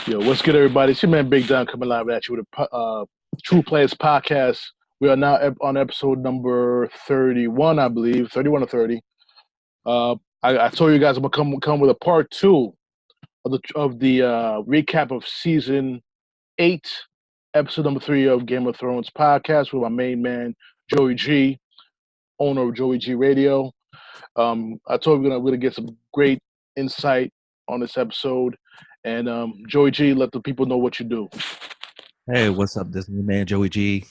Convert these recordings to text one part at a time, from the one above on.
Yo, what's good, everybody? It's your man Big Don coming live at you with a True Players podcast. We are now on episode number 31, I believe, 31 or 30. I told you guys I'm gonna come with a part two of the recap of season 8, episode number 3 of Game of Thrones podcast with my main man JoeyG, owner of JoeyG Radio. I told you we're gonna get some great insight on this episode. And Joey G, let the people know what you do. Hey, what's up? This is your man Joey G,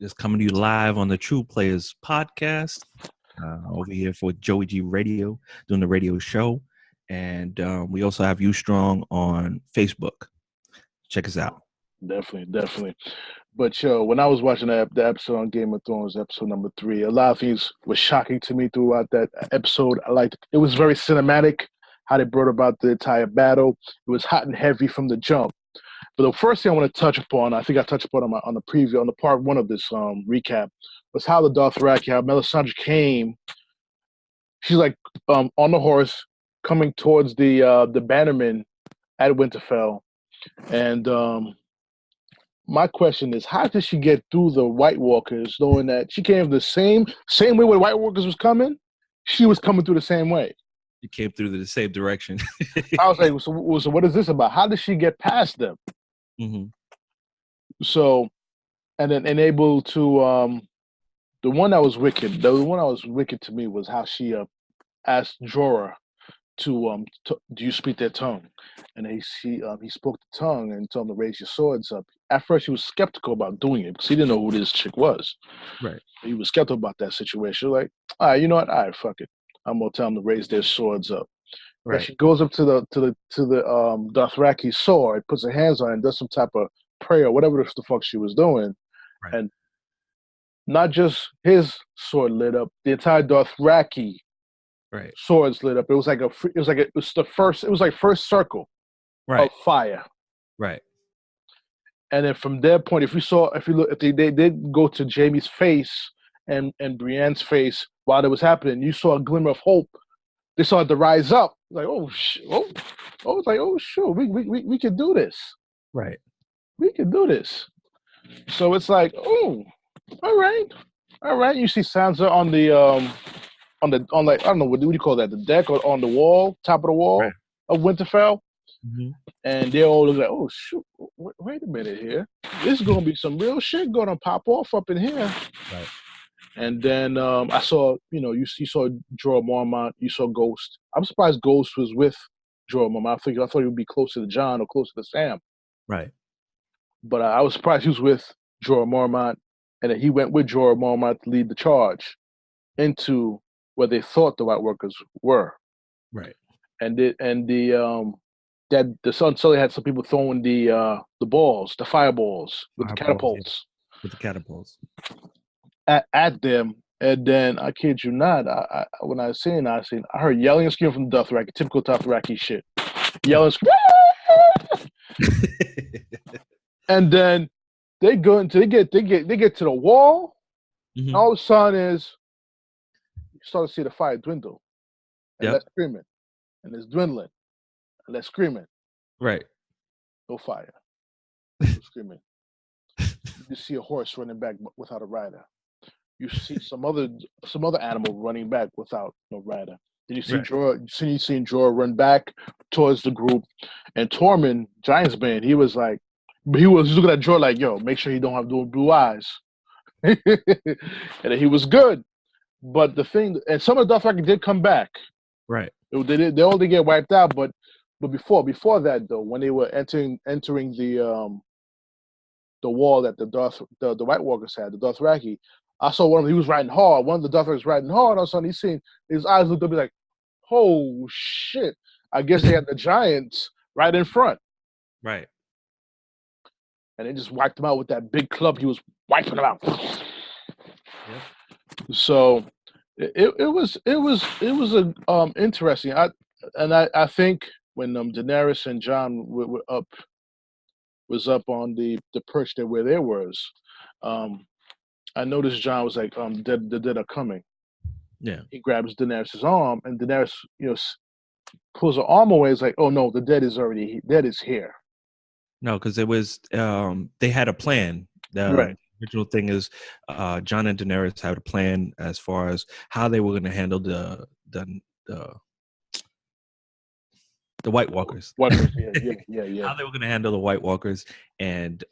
just coming to you live on the True Players podcast over here for Joey G Radio, doing the radio show. And we also have You Strong on Facebook. Check us out. Definitely. But yo, when I was watching the episode on Game of Thrones, episode number 3, a lot of things were shocking to me throughout that episode. I liked it. It was very cinematic, how they brought about the entire battle. It was hot and heavy from the jump. But the first thing I want to touch upon, I think I touched upon on the preview, on the part 1 of this recap, was how the Dothraki, how Melisandre came. She's like on the horse coming towards the bannerman at Winterfell. And my question is, how did she get through the White Walkers, knowing that she came the same way where the White Walkers was coming? She was coming through the same way. You came through the same direction. I was like, so what is this about? How did she get past them? Mm-hmm. So, and then able to the one that was wicked. The one that was wicked to me was how she asked Jorah to do you speak their tongue? And he spoke the tongue and told him to raise your swords up. At first, he was skeptical about doing it because he didn't know who this chick was. Right. He was skeptical about that situation. Like, all right, you know what? All right, fuck it. I'm gonna tell them to raise their swords up. Right. And she goes up to the Dothraki sword, puts her hands on it, and does some type of prayer, whatever the fuck she was doing, right. And not just his sword lit up, the entire Dothraki swords lit up. It was like first circle of fire. Right. And then from their point, if they did go to Jaime's face and Brienne's face while it was happening, you saw a glimmer of hope. They started to rise up. Like, it's like, oh, sure, we can do this. Right. We can do this. So it's like, oh, all right. You see Sansa on the like, I don't know, what do you call that? The deck or on the wall, top of the wall of Winterfell. Mm-hmm. And they all look like, oh shoot, wait a minute here. This is gonna be some real shit gonna pop off up in here. Right. And then I saw, you saw Jorah Mormont, you saw Ghost. I'm surprised Ghost was with Jorah Mormont. I thought he would be closer to Jon or closer to Sam. Right. But I was surprised he was with Jorah Mormont, and that he went with Jorah Mormont to lead the charge into where they thought the White Workers were. Right. And the sun suddenly had some people throwing the balls, the fireballs with the catapults. With the catapults. At them, and then I kid you not, I when I heard yelling and screaming from the Dothraki, typical Dothraki shit, yelling, and then they get to the wall, and all of a sudden is you start to see the fire dwindle, and they're screaming, and it's dwindling, and they're screaming, right? No fire, no screaming. You see a horse running back without a rider. You see some other animal running back without no rider. Did you see Jorah? You seen Jorah run back towards the group, and Tormund, Giantsbane, he was looking at Jorah like, yo, make sure he don't have those blue eyes. And he was good, but the thing, and some of the Dothraki did come back. Right. They all did get wiped out, but before that though, when they were entering the wall that the White Walkers had, the Dothraki. I saw one of them, he was riding hard. One of the Dothraki was riding hard. All of a sudden, his eyes looked up, like, oh, shit. I guess they had the giants right in front. Right. And they just wiped him out with that big club. He was wiping them out. Yeah. So it was interesting. I think when Daenerys and Jon was up on the perch there where there was, I noticed Jon was like, the dead are coming. Yeah. He grabs Daenerys' arm, and Daenerys, pulls her arm away. It's like, oh no, the dead is here. No, because it was they had a plan. The Right. original thing is John and Daenerys had a plan as far as how they were going to handle the the White Walkers. White person. Yeah, yeah, yeah, yeah. How they were going to handle the White Walkers, and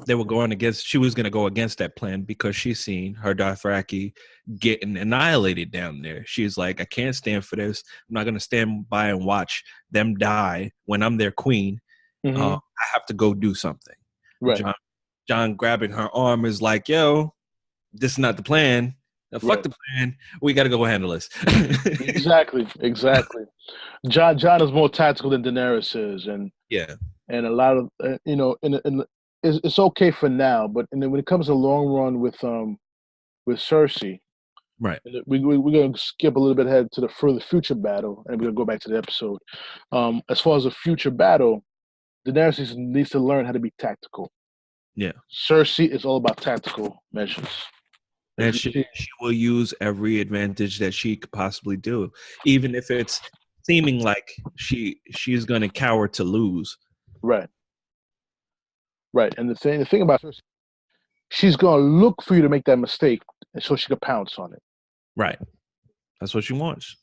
they were going against. She was going to go against that plan because she's seen her Dothraki getting annihilated down there. She's like, I can't stand for this. I'm not going to stand by and watch them die when I'm their queen. Hmm. I have to go do something. Right. John grabbing her arm is like, yo, this is not the plan. Now, fuck Right. the plan. We got to go handle this. Exactly. Exactly. John is more tactical than Daenerys is, Yeah, and a lot of it's okay for now, but and then when it comes to long run with Cersei, right. and we're gonna skip a little bit ahead to the further future battle, and we're gonna go back to the episode. As far as the future battle, Daenerys needs to learn how to be tactical. Yeah. Cersei is all about tactical measures. If And you she, see, she will use every advantage that she could possibly do, even if it's seeming like she's going to cower to lose. right, right, and the thing about Cersei, she's gonna look for you to make that mistake, and so she can pounce on it. Right. That's what she wants.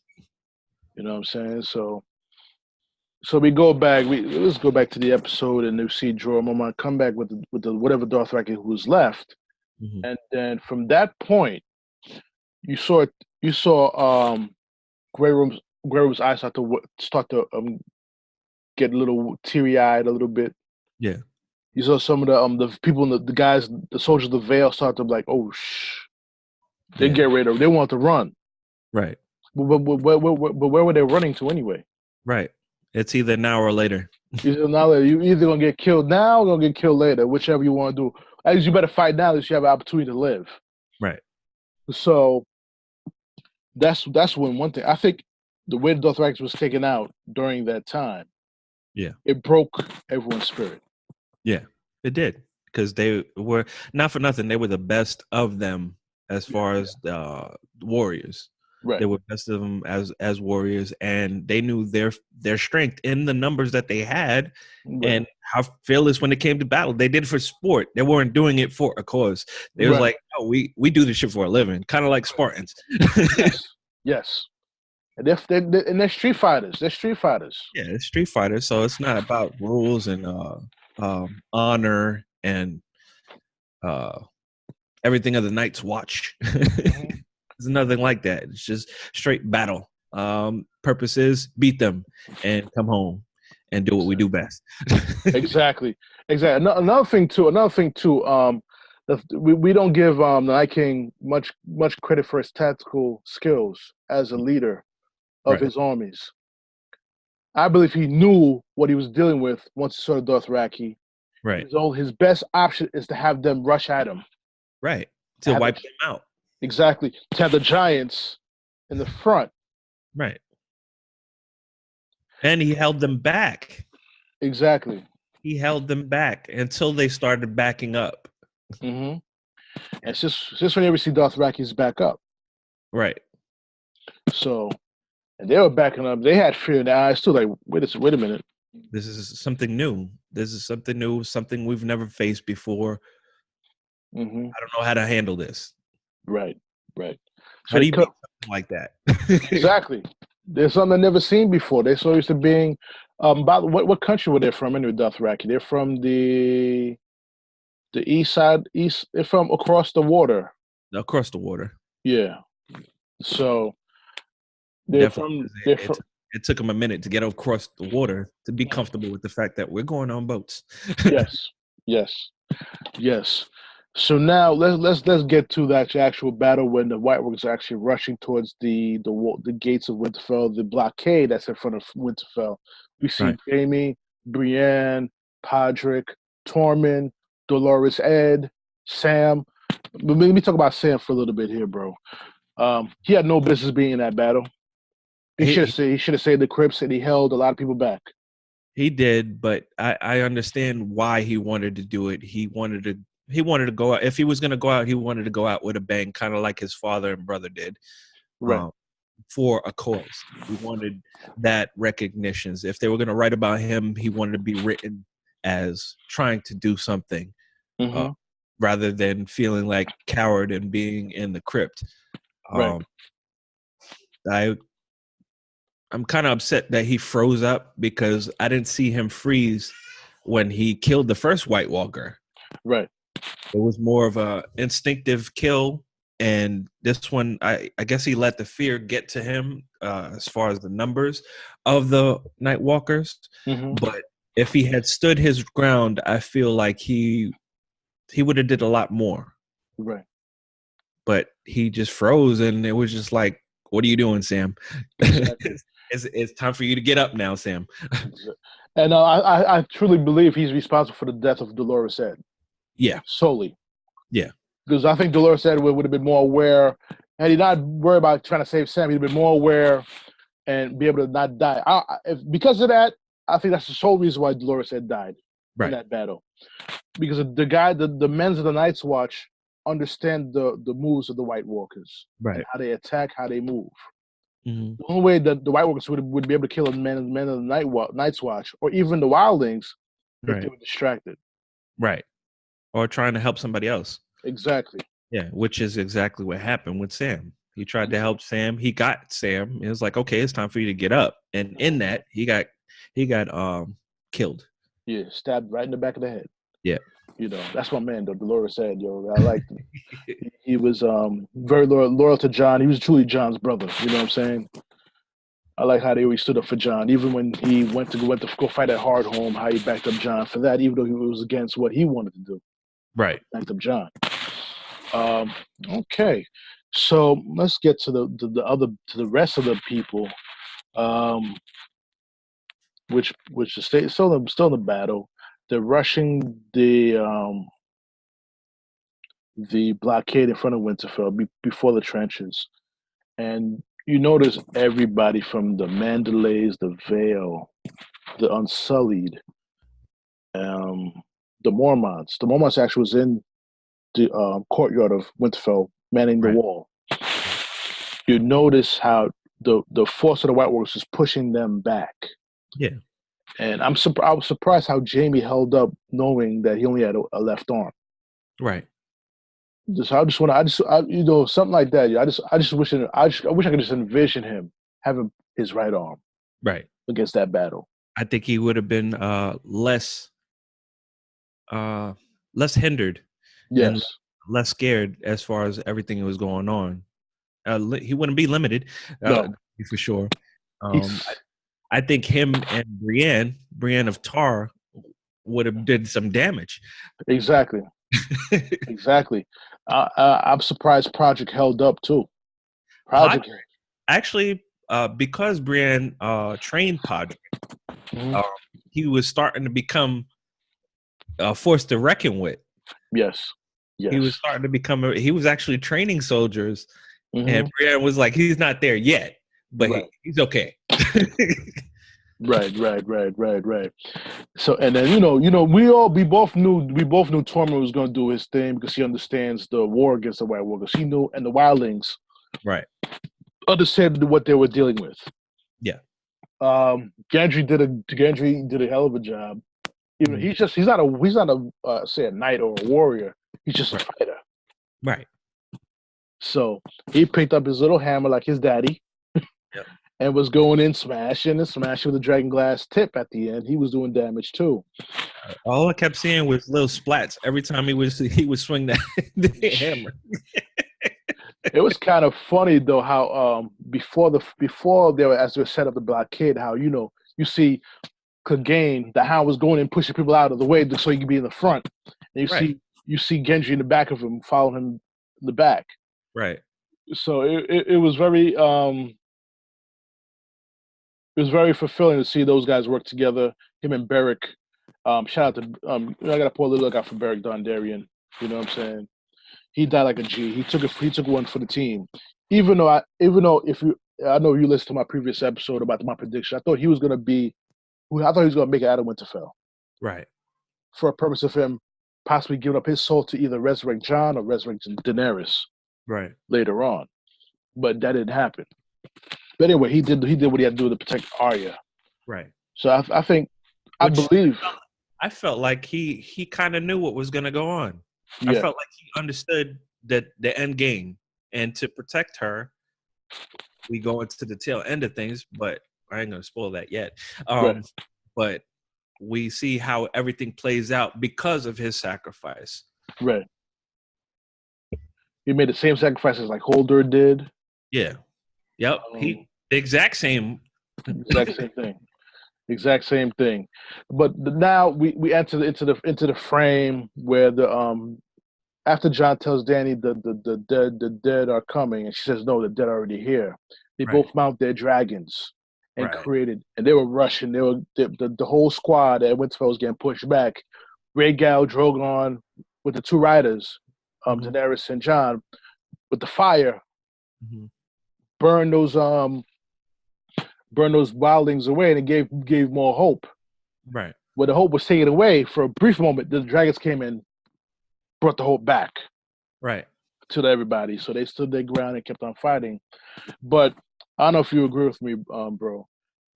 You know what I'm saying? So we go back. Let's go back to the episode, and you see Jorah Mormont come back with the whatever Dothraki who's left, Hmm. and then from that point, you saw Grey Room's eyes start to get a little teary eyed a little bit. Yeah. You saw some of the people in the guys, the soldiers of the Veil start to be like, oh they Yeah. get ready they want to run, Right. but where were they running to anyway? Right. It's either now or later. You either gonna get killed now or gonna get killed later, whichever you want to do. At least you better fight now, at least you have an opportunity to live. Right. So that's one thing. I think the way the Dothraki was taken out during that time, Yeah. it broke everyone's spirit. Yeah. It did because they were not for nothing. They were the best of them as Yeah, far yeah. as warriors. Right. They were best of them as warriors, and they knew their strength in the numbers that they had, Right. and how fearless when it came to battle. They did it for sport. They weren't doing it for a cause. They was Right. like, "Oh, we do this shit for a living," kind of like Spartans. Yes. Yes. And they're street fighters. They're street fighters. Yeah, it's Street Fighter, so it's not about rules and honor and uh, everything of the Night's Watch. Mhm. It's nothing like that. It's just straight battle. Purpose is beat them and come home and do what we do best. Exactly. Exactly. Another thing too. We don't give the Night King much credit for his tactical skills as a leader of Right, his armies. I believe he knew what he was dealing with once he saw the Dothraki. right, His best option is to have them rush at him. right. To To have the, wipe them out. exactly to have the giants in the front. Right. And he held them back. Exactly. He held them back until they started backing up. Hmm. And since whenever you see Dothraki's back up, Right. so and they were backing up. They had fear in their eyes too. Like, wait a minute. This is something new. This is something new, something we've never faced before. Hmm. I don't know how to handle this. Right, right. How So do he you cut beat something like that? exactly. There's something I've never seen before. They're so used to being about what country were they from anyway, Dothraki? They're from the east side, east. They're from across the water. Across the water. Yeah. So Definitely. they're It, from it, it took them a minute to get across the water to be comfortable with the fact that we're going on boats. yes, yes, yes. So now let's get to that actual battle when the White Walkers are actually rushing towards the gates of Winterfell, the blockade that's in front of Winterfell. We see Right. Jaime, Brienne, Podrick, Tormund, Dolores Ed, Sam. But let me talk about Sam for a little bit here, bro. He had no business being in that battle. He He should have saved the crypts, and he held a lot of people back. he did, but I understand why he wanted to do it. He wanted to go out. If he was going to go out, he wanted to go out with a bang, kind of like his father and brother did, Right. um, for a cause. He wanted that recognitions. If they were going to write about him, he wanted to be written as trying to do something, Mm-hmm. rather than feeling like coward and being in the crypt. Right. Um, I'm kind of upset that he froze up because I didn't see him freeze when he killed the first White Walker. Right. It was more of a instinctive kill, and this one, I guess he let the fear get to him as far as the numbers of the Night Walkers. Mm-hmm. But if he had stood his ground, I feel like he would have did a lot more. Right. But he just froze, and it was just like, "What are you doing, Sam? Exactly. It's time for you to get up now, Sam." And I truly believe he's responsible for the death of Dolores Ed Yeah, solely. yeah, Because I think Dolores Ed would have been more aware, had he not worried about trying to save Sam, he'd been more aware and be able to not die. Because of that, I think that's the sole reason why Dolores Ed died in right, that battle. Because the men of the Night's Watch understand the moves of the White Walkers and right. how they attack, how they move. Hmm. The only way that the White Walkers would be able to kill the men of the Night's Watch, or even the Wildlings, if they Right, were distracted. right. Or trying to help somebody else. Exactly. Yeah, which is exactly what happened with Sam. He tried to help Sam. He got Sam. It was like, okay, it's time for you to get up. And in that, he got killed. Yeah, stabbed right in the back of the head. Yeah. That's my man, though. Dolores said, yo, I liked him. He was very loyal to John. He was truly John's brother. You know what I'm saying? I like how they always stood up for John, even when he went to go fight at Hardhome. How he backed up John for that, even though he was against what he wanted to do. Right. Backed up John. Um, okay, so let's get to the rest of the people, um, which is still in the battle. They're rushing the blockade in front of Winterfell before the trenches. And you notice everybody from the Mandalays, the Vale, the Unsullied, um, the Mormonts. The Mormonts actually was in the courtyard of Winterfell, manning the Right. wall. You notice how the force of the White Walkers is pushing them back. Yeah. And I was surprised how Jaime held up, knowing that he only had a left arm. Right. Something like that. I just wish I wish I could just envision him having his right arm Right. against that battle. I think he would have been uh less hindered and Yes. less scared as far as everything that was going on. He wouldn't be limited, No. for sure. He's I think him and Brienne of Tar, would have did some damage. exactly. Exactly. I'm surprised Project held up too. Pod, Project. actually, because Brienne trained Podrick, Mhm. uh, he was starting to become a force to reckon with. Yes. He was Yes. starting to become. He was actually training soldiers, and Hmm. Brienne was like, "He's not there yet, but Right. he's okay." Right. So and then we both knew Tormund was going to do his thing because he understands the war against the White Walkers. He knew, and the Wildlings Right. understood what they were dealing with. Yeah. Gendry did a hell of a job. Even he's not a say a knight or a warrior. He's just a fighter. Right. So he picked up his little hammer like his daddy. Yep. And was going in smashing with a dragon glass tip at the end. He was doing damage too. All I kept seeing was little splats every time he would swing that the hammer. It was kind of funny though how before they were set up the blockade, how you see Clegane, the Hound was going and pushing people out of the way so he could be in the front. And Right. you see Gendry in the back of him, following him in the back. Right. So it was very fulfilling to see those guys work together. Him and Beric. Shout out to I gotta pull a little look out for Beric Dondarrion. You know what I'm saying? He died like a G. He took one for the team. Even though I know you listened to my previous episode about my prediction. I thought he was gonna make it out of Winterfell Right. for a purpose of him possibly giving up his soul to either resurrect Jon or resurrect Daenerys Right. later on. But that didn't happen. But anyway, he did what he had to do to protect Arya. Right. So I think I believe. I felt like he kind of knew what was going to go on. I Yeah, felt like he understood that the end game, and to protect her, we go into the tail end of things. But I ain't gonna spoil that yet. right, But we see how everything plays out because of his sacrifice. right. He made the same sacrifices like Holder did. Yeah. Yep. Um, The exact same. exact same thing. Exact same thing. But now we enter into the frame where the after John tells Danny the dead are coming, and she says no, the dead are already here. They Right. both mount their dragons and Right. created, and they were rushing. They were the whole squad at Winterfell was getting pushed back. Rhaegal, Drogon, with the two riders, Mm-hmm. Daenerys and John, with the fire, Mm-hmm. burn those wildlings away, and it gave more hope. Right. Where the hope was taken away for a brief moment, the dragons came and brought the hope back Right. to everybody. So they stood their ground and kept on fighting. But I don't know if you agree with me, bro.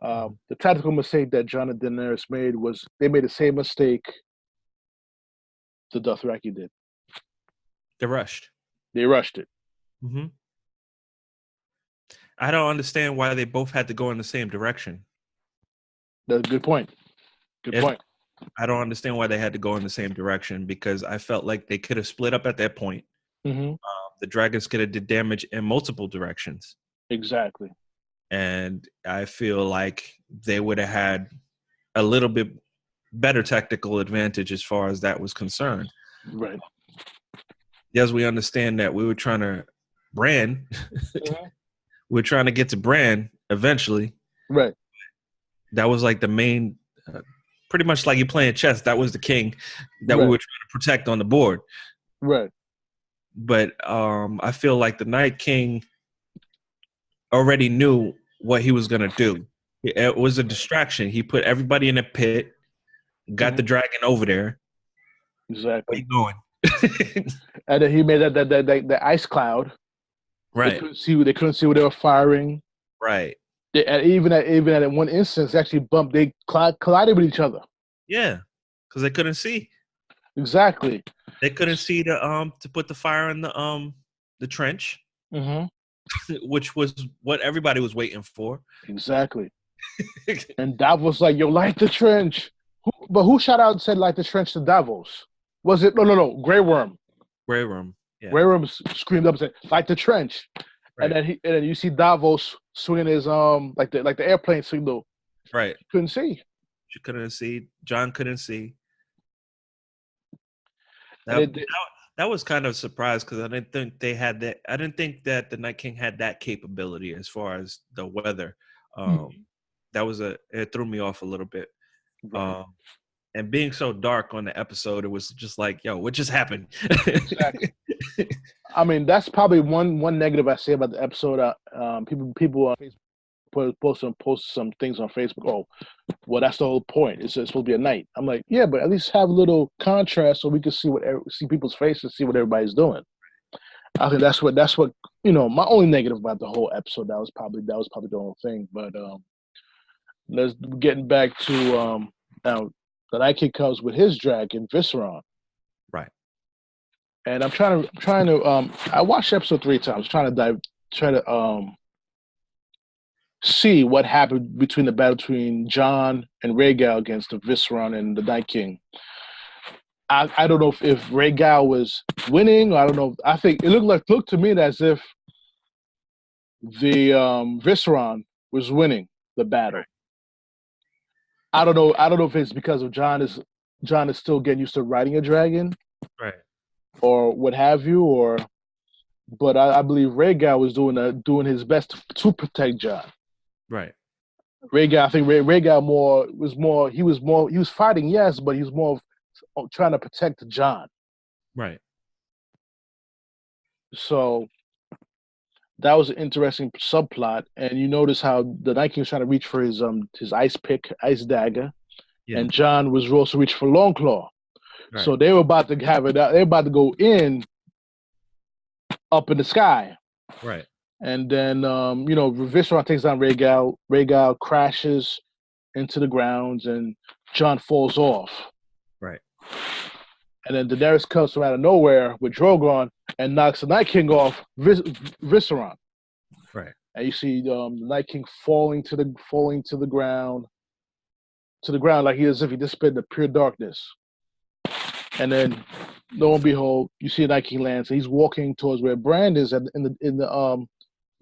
Mm-hmm. The tactical mistake that Jon and Daenerys made was they made the same mistake the Dothraki did. They rushed. They rushed it. Mm-hmm. I don't understand why they both had to go in the same direction. That's a good point. Good point. I don't understand why they had to go in the same direction, because I felt like they could have split up at that point. Mm-hmm. The dragons could have did damage in multiple directions. Exactly. And I feel like they would have had a little bit better tactical advantage as far as that was concerned. Right. Yes, we understand that we were trying to Bran. Mm-hmm. We're trying to get to Bran eventually. Right. That was like the main, pretty much like you playing chess. That was the king that we Right. were trying to protect on the board. Right. But I feel like the Night King already knew what he was going to do. It was a distraction. He put everybody in a pit, got the dragon over there. Where Exactly. you going? And then he made that ice cloud. Right. They couldn't see what they were firing. Right. Even at one instance, they actually bumped. They collided with each other. Yeah, because they couldn't see. Exactly. They couldn't see to put the fire in the trench, Mm-hmm. which was what everybody was waiting for. Exactly. And Davos like, yo, light the trench. But who shot out and said light the trench to Davos? Was it no Grey Worm? Grey Worm. Yeah. Grey Worm screamed up and said, light the trench. Right. And then you see Davos swinging his like the airplane signal. Right. Couldn't see. She couldn't see. John couldn't see. That was kind of a surprise, because I didn't think they had that. I didn't think that the Night King had that capability as far as the weather. It threw me off a little bit. Right. And being so dark on the episode, it was just like, yo, what just happened? Exactly. I mean, that's probably one negative I say about the episode. People on Facebook post some things on Facebook. Oh, well, that's the whole point. It's supposed to be at night. I'm like, yeah, but at least have a little contrast so we can see people's faces, see what everybody's doing. I think that's what my only negative about the whole episode. That was probably the whole thing. But let's getting back to now the Night King comes with his dragon Visceron. Right. And I'm trying to I watched episode 3 times, trying to see what happened between the battle between Jon and Rhaegal against the Visceron and the Night King. I don't know if Rhaegal was winning. I don't know. I think it looked to me as if the Visceron was winning the battle. I don't know. I don't know if it's because of Jon is still getting used to riding a dragon, right, or what have you, but I believe Rhaegal was doing his best to protect Jon. Right. Rhaegal, I think Rhaegal he was fighting, yes, but he was more trying to protect Jon. Right. So that was an interesting subplot, and you notice how the Night King was trying to reach for his ice pick, ice dagger, and Jon was also reaching for Longclaw. Right. So they were about to have it. They were about to go in up in the sky. Right. And then Visceron takes down Rhaegal. Rhaegal crashes into the grounds, and Jon falls off. And then Daenerys comes from out of nowhere with Drogon and knocks the Night King off Visceron. Right. And you see the Night King falling to the ground, like he as if he just spit in the pure darkness. And then, lo and behold, you see a Night King lands. And he's walking towards where Bran is in the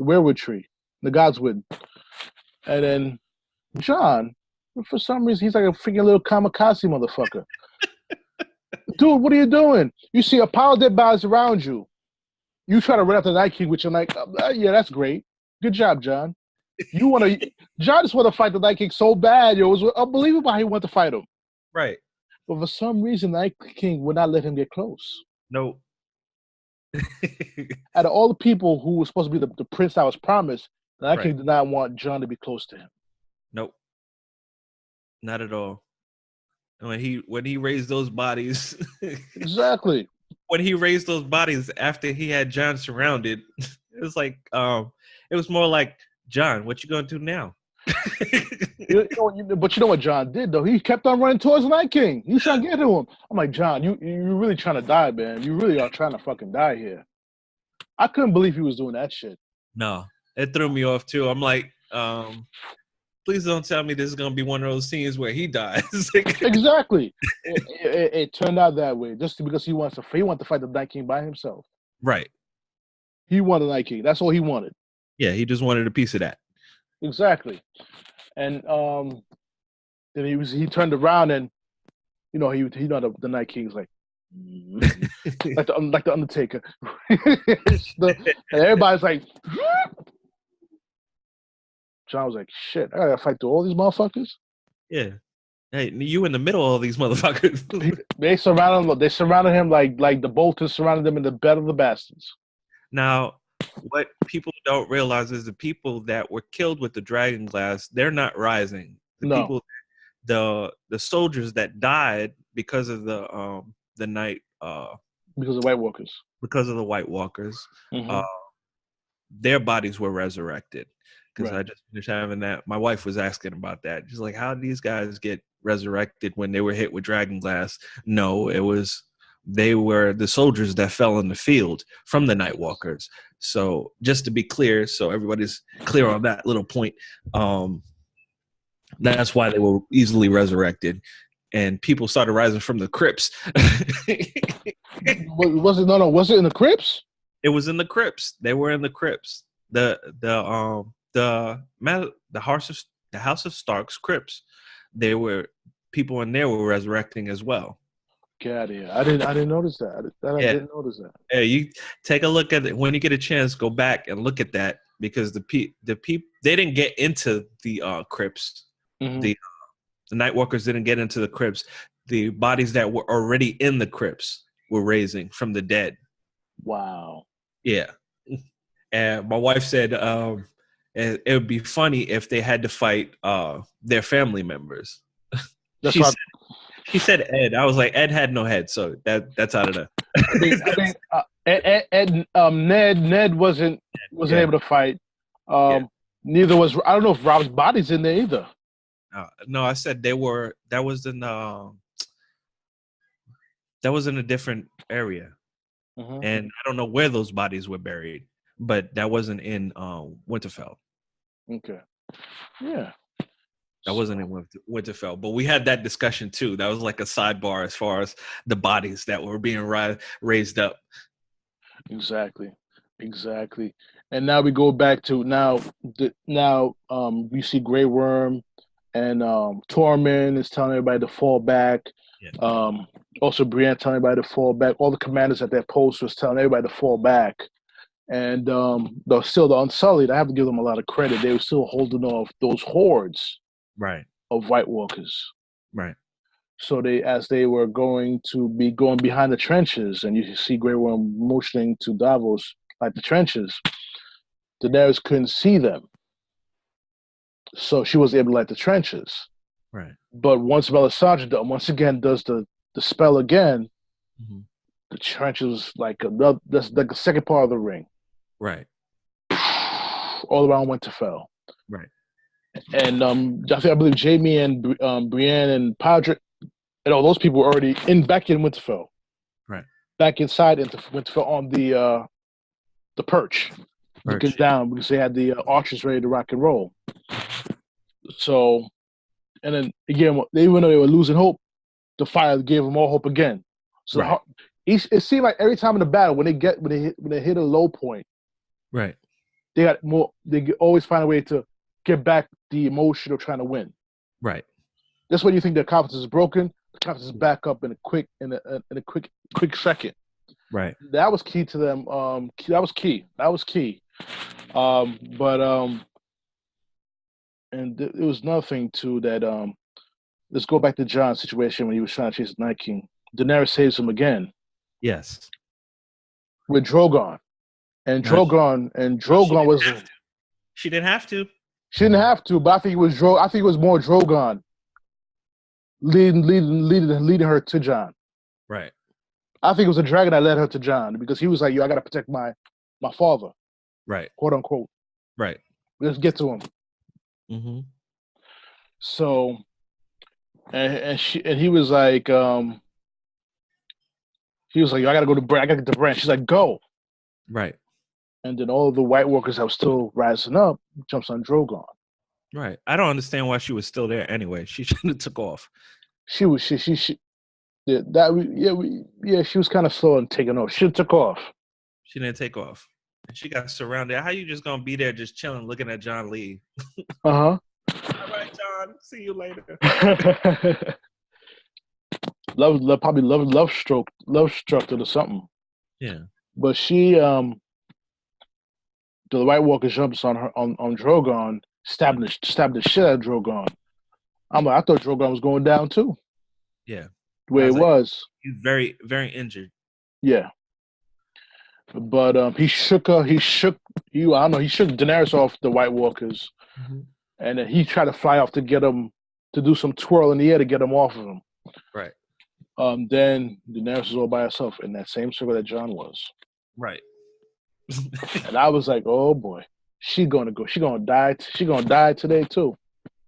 weirwood tree, the Godswood. And then John, for some reason, he's like a freaking little kamikaze motherfucker. Dude, what are you doing? You see a pile of dead bodies around you. You try to run after the Night King, which I'm like, yeah, that's great. Good job, John. John just want to fight the Night King so bad. It was unbelievable how he wanted to fight him. Right. But for some reason, the Night King would not let him get close. No. Out of all the people who were supposed to be the prince that was promised, the Night King did not want John to be close to him. Nope. Not at all. When he raised those bodies. Exactly. When he raised those bodies after he had John surrounded, it was like it was more like, John, what you gonna do now? But you know what John did though? He kept on running towards the Night King. He was trying to get to him. I'm like, John, you're really trying to die, man. You really are trying to fucking die here. I couldn't believe he was doing that shit. No, it threw me off too. I'm like, please don't tell me this is gonna be one of those scenes where he dies. Exactly. It turned out that way, just because he wanted to fight the Night King by himself. Right. He wanted the Night King. That's all he wanted. Yeah, he just wanted a piece of that. Exactly. And then he turned around and the Night King's like like the Undertaker. And everybody's like John was like, shit, I gotta fight through all these motherfuckers. Yeah. Hey, you in the middle of all these motherfuckers. They surrounded him like the Boltons surrounded them in the bed of the bastards. Now, what people don't realize is the people that were killed with the dragon glass, they're not rising. People, the soldiers that died because of the night, because of White Walkers. Because of the White Walkers, mm-hmm. Their bodies were resurrected. Because right. I just finished having that. My wife was asking about that. She's like, how did these guys get resurrected when they were hit with dragon glass? No, they were the soldiers that fell in the field from the Night Walkers. So just to be clear, so everybody's clear on that little point, that's why they were easily resurrected. And people started rising from the crypts. Was it in the crypts? It was in the crypts. They were in the crypts. The House of Stark's crypts. They were people in there were resurrecting as well. Get out of here! I didn't notice that. I didn't notice that. Yeah, you take a look at it when you get a chance. Go back and look at that because the people they didn't get into the crypts. Mm-hmm. The Night Walkers didn't get into the crypts. The bodies that were already in the crypts were raising from the dead. Wow. Yeah. And my wife said it would be funny if they had to fight their family members. She said Ed. I was like, Ed had no head, so that's out of there. Ned wasn't able to fight. Neither was, I don't know if Rob's body's in there either. No, I said they were. That was in a different area, mm-hmm. and I don't know where those bodies were buried. But that wasn't in Winterfell. Okay. Yeah. That wasn't in Winterfell. But we had that discussion too. That was like a sidebar as far as the bodies that were being raised up. Exactly. And now we go back to we see Grey Worm and Tormund is telling everybody to fall back. Yeah. Also Brienne telling everybody to fall back. All the commanders at their post was telling everybody to fall back. And the Unsullied, I have to give them a lot of credit. They were still holding off those hordes, right, of White Walkers, right. So as they were going to be going behind the trenches, and you see Grey Worm motioning to Davos like the trenches. Daenerys couldn't see them, so she was able to light the trenches. Right. But once Melisandre once again does the spell again, mm-hmm. the trenches that's like the second part of the ring. Right. All around Winterfell. Right. And I believe Jaime and Brienne and Podrick, And all those people were already back in Winterfell, Right. back inside into Winterfell on the perch, looking Perch. down because they had the archers ready to rock and roll. So, and then again, even though they were losing hope, the fire gave them more hope again. So Right. it seemed like every time in the battle when they hit a low point, Right. they got more. They always find a way to get back the emotion of trying to win. Right. That's when you think their confidence is broken. The confidence is back up in a quick second. Right. That was key to them. That was key. But and it was nothing to that. Let's go back to Jon's situation when he was trying to chase the Night King. Daenerys saves him again Yes. with Drogon, and No, Drogon was. she didn't have to. She didn't have to, but I think it was more Drogon leading her to Jon. Right. I think it was a dragon that led her to Jon because he was like, "Yo, I gotta protect my father," Right. quote unquote. Right. Let's get to him. Mm-hmm. So, and he was like, "Yo, I gotta go to Bran. I gotta get to Bran." She's like, "Go." Right. And then all the White Walkers that were still rising up jumps on Drogon. Right. I don't understand why she was still there anyway. She should have took off. She she was kind of slow in taking off. She took off. She didn't take off. And she got surrounded. How you just gonna be there just chilling, looking at John Lee? Uh-huh. All right, John. See you later. Probably love struck her or something. Yeah. But she the White Walker jumps on her on Drogon, stabbed the shit out of Drogon. I thought Drogon was going down too. Yeah. The way it was. He's very, very injured. Yeah. But he shook Daenerys off the White Walkers. Mm-hmm. And then he tried to fly off to get him to do some twirl in the air to get him off of him. Right. Then Daenerys was all by herself in that same circle that Jon was. Right. And I was like, oh boy, she gonna die today too.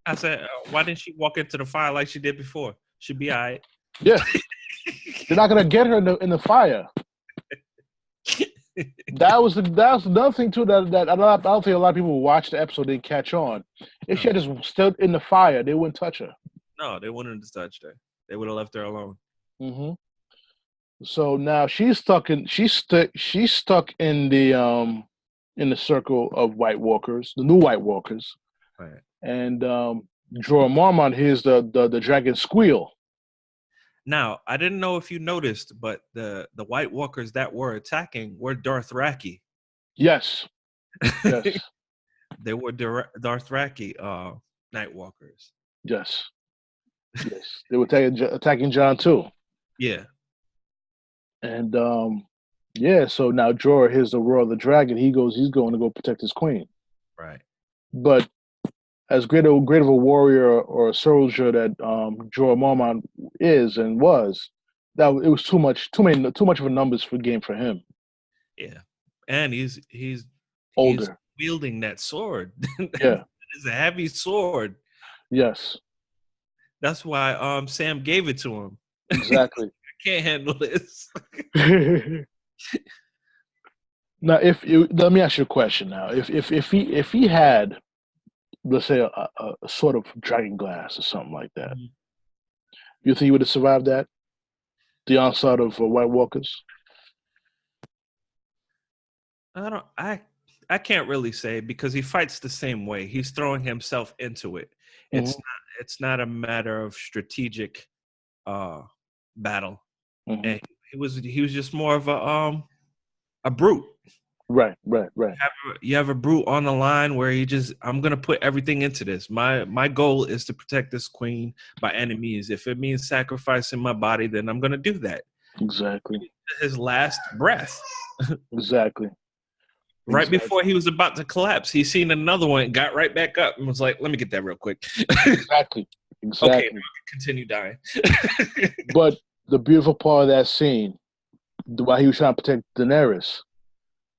I said, why didn't she walk into the fire like she did before? She'd be all right. Yeah. They're not gonna get her in the fire. That was another thing too that I don't think a lot of people who watched the episode didn't catch on. If she had just stood in the fire, they wouldn't touch her. No, they wouldn't have touched her. They would have left her alone. Mm-hmm. So now she's stuck in the circle of White Walkers, the new White Walkers. Right. And Jorah Mormont hears the dragon squeal. Now, I didn't know if you noticed, but the White Walkers that were attacking were Dothraki. Yes. Yes. They were Dothraki Night Walkers. Yes. Yes. They were attacking Jon too. Yeah. And so now Jorah hears the roar of the dragon. He's going to go protect his queen. Right. But as great of a warrior or a soldier that Jorah Mormont is and was, that it was too much of a numbers game for him. Yeah, and he's older, wielding that sword. Yeah, it's a heavy sword. Yes, that's why Sam gave it to him. Exactly. I can't handle this. Now, let me ask you a question. Now, if he had, let's say, a sort of dragon glass or something like that, Mm-hmm. You think he would have survived that? The onslaught of White Walkers? I can't really say because he fights the same way. He's throwing himself into it. Mm-hmm. It's not a matter of strategic battle. Mm-hmm. And he was just more of a brute. Right. You have a brute on the line where I'm gonna put everything into this. My goal is to protect this queen by any means. If it means sacrificing my body, then I'm gonna do that. Exactly. His last breath. Exactly. Right before he was about to collapse, he seen another one, got right back up, and was like, "Let me get that real quick." Exactly. Okay, now I can continue dying. But the beautiful part of that scene, while he was trying to protect Daenerys,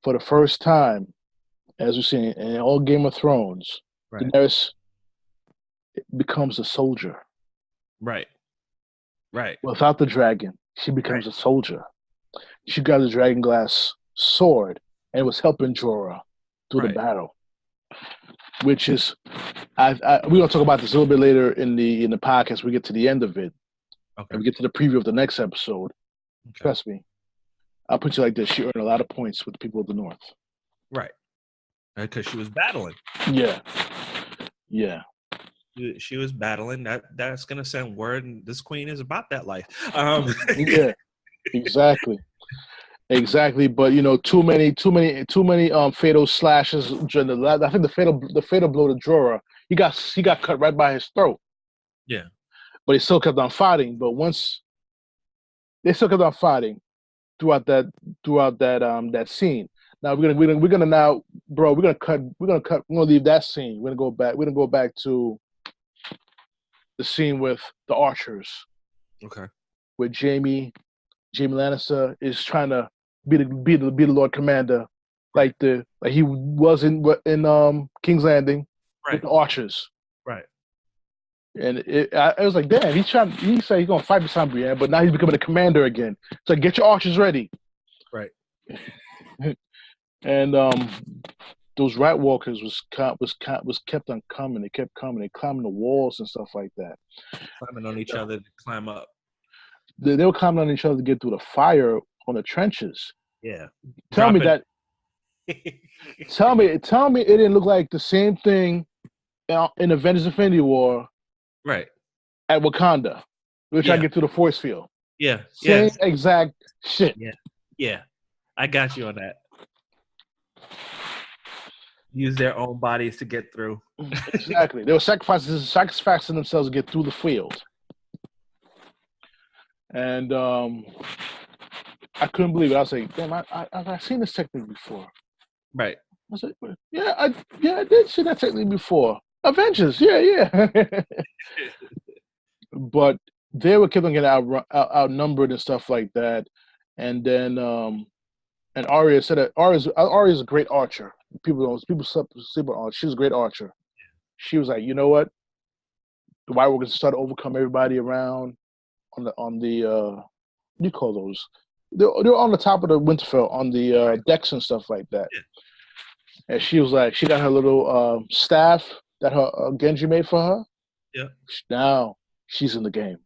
for the first time, as we've seen in all Game of Thrones, right. Daenerys becomes a soldier. Right. Right. Without the dragon, she becomes Right. a soldier. She got the dragon glass sword and was helping Jorah through the Right. battle, which is we're gonna talk about this a little bit later in the podcast. We get to the end of it, Okay. and we get to the preview of the next episode. Okay. Trust me, I'll put you like this: she earned a lot of points with the people of the North. Right. Because she was battling. Yeah, yeah. She was battling. That's gonna sound word, and this queen is about that life. Yeah, exactly. Exactly, but too many fatal slashes during the last. I think the fatal blow to Jorah, he got cut right by his throat. Yeah. But he still kept on fighting. But once they still kept on fighting throughout that scene. Now we're gonna now, bro. We're gonna leave that scene. We're gonna go back to the scene with the archers, Okay. where Jamie Lannister is trying to be the Lord Commander, Right. like he was in King's Landing with Right. the archers. Right. And I was like, damn, he said he's gonna fight beside Brienne, but now he's becoming a commander again. So get your archers ready. Right. And those Rat Walkers was kept on coming. They kept coming. They climbing the walls and stuff like that. Climbing on each other to climb up. They were climbing on each other to get through the fire on the trenches. Yeah. Tell me Dropping. tell me it didn't look like the same thing in Avengers Infinity War Right. at Wakanda. We were trying to get through the force field. Yeah. Same Yes. exact shit. Yeah. Yeah. I got you on that. Use their own bodies to get through. Exactly. They were sacrificing themselves to get through the field. And I couldn't believe it. I was like, damn, I've seen this technique before. Right. I was like, yeah, I did see that technique before. Avengers, yeah. But they were keeping it outnumbered and stuff like that. And then and Arya said that Arya's a great archer. People sleep on Arya. She's a great archer. She was like, you know what? The White Walkers start to overcome everybody around on the what do you call those? They're on the top of the Winterfell on the decks and stuff like that. Yeah. And she was like, she got her little staff that her Genji made for her. Yeah. Now she's in the game.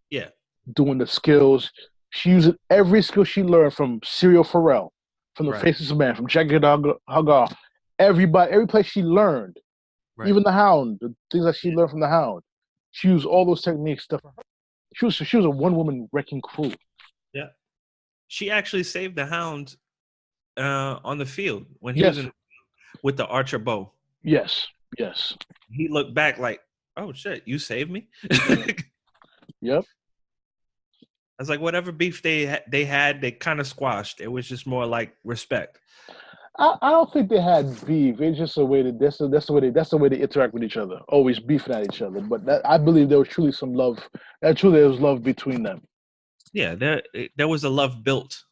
Yeah. Doing the skills. She used every skill she learned from Serial Pharrell, from the Faces of Man, from Jagged Hagar. Every place she learned, even the Hound, the things that she learned from the Hound. She used all those techniques stuff. She was a one-woman wrecking crew. Yeah. She actually saved the Hound on the field when he was with the archer bow. Yes. He looked back like, oh shit, you saved me. Yep. I was like, whatever beef they had, they kind of squashed. It was just more like respect. I don't think they had beef. It's just a way that's the way they interact with each other. Always beefing at each other. But I believe there was truly some love. That truly there was love between them. Yeah, there was a love built.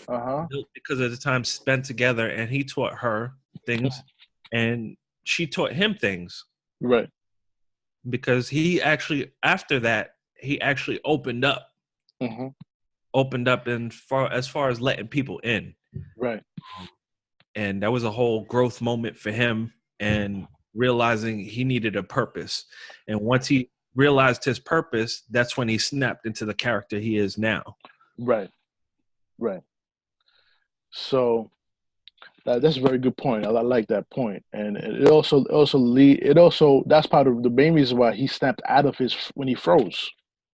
Built because of the time spent together, and he taught her things, and she taught him things. Right. Because he actually, after that, he actually opened up. Mm-hmm. Opened up as far as letting people in. Right. And that was a whole growth moment for him, and realizing he needed a purpose. And once he realized his purpose, that's when he snapped into the character he is now. Right. So that's a very good point. I like that point, and that's part of the main reason why he snapped out of when he froze.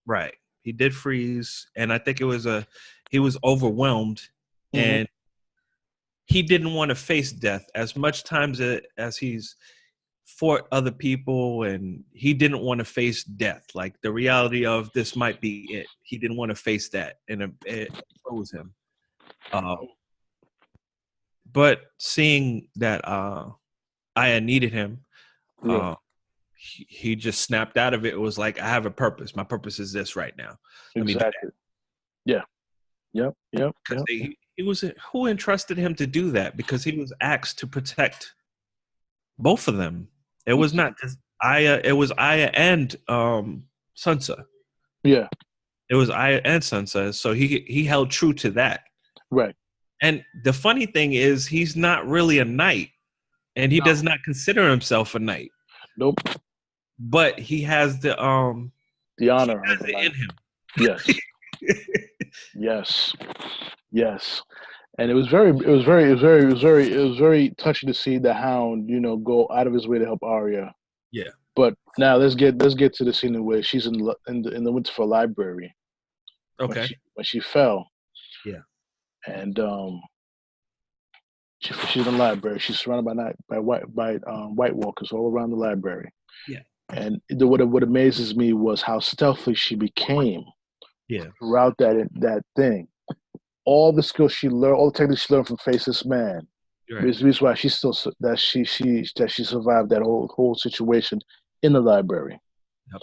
Right. He did freeze, and I think he was overwhelmed, and he didn't want to face death as much times as he's fought other people, and he didn't want to face death. Like the reality of this might be it. He didn't want to face that, and it froze him. But seeing that Aya needed him, he just snapped out of it. It was like, I have a purpose. My purpose is this right now. Let me do that. Yeah. Yep. Because he was who entrusted him to do that, because he was asked to protect both of them. It was not just Aya. It was Aya and Sansa. Yeah. It was Aya and Sansa. So he held true to that. Right. And the funny thing is, he's not really a knight, and he does not consider himself a knight. Nope. But he has the honor he of has the it life. in him. Yes. Yes. Yes. And it was very touching to see the Hound, go out of his way to help Arya. Yeah. But now let's get to the scene where she's in the Winterfell library. Okay. When she fell. Yeah. And she's in the library. She's surrounded by White Walkers all around the library. Yeah. And what amazes me was how stealthy she became. Yeah. Throughout that thing, all the skills she learned, all the techniques she learned from Faceless Man. Right. Is the reason why she's still that she survived that whole situation in the library. Yep.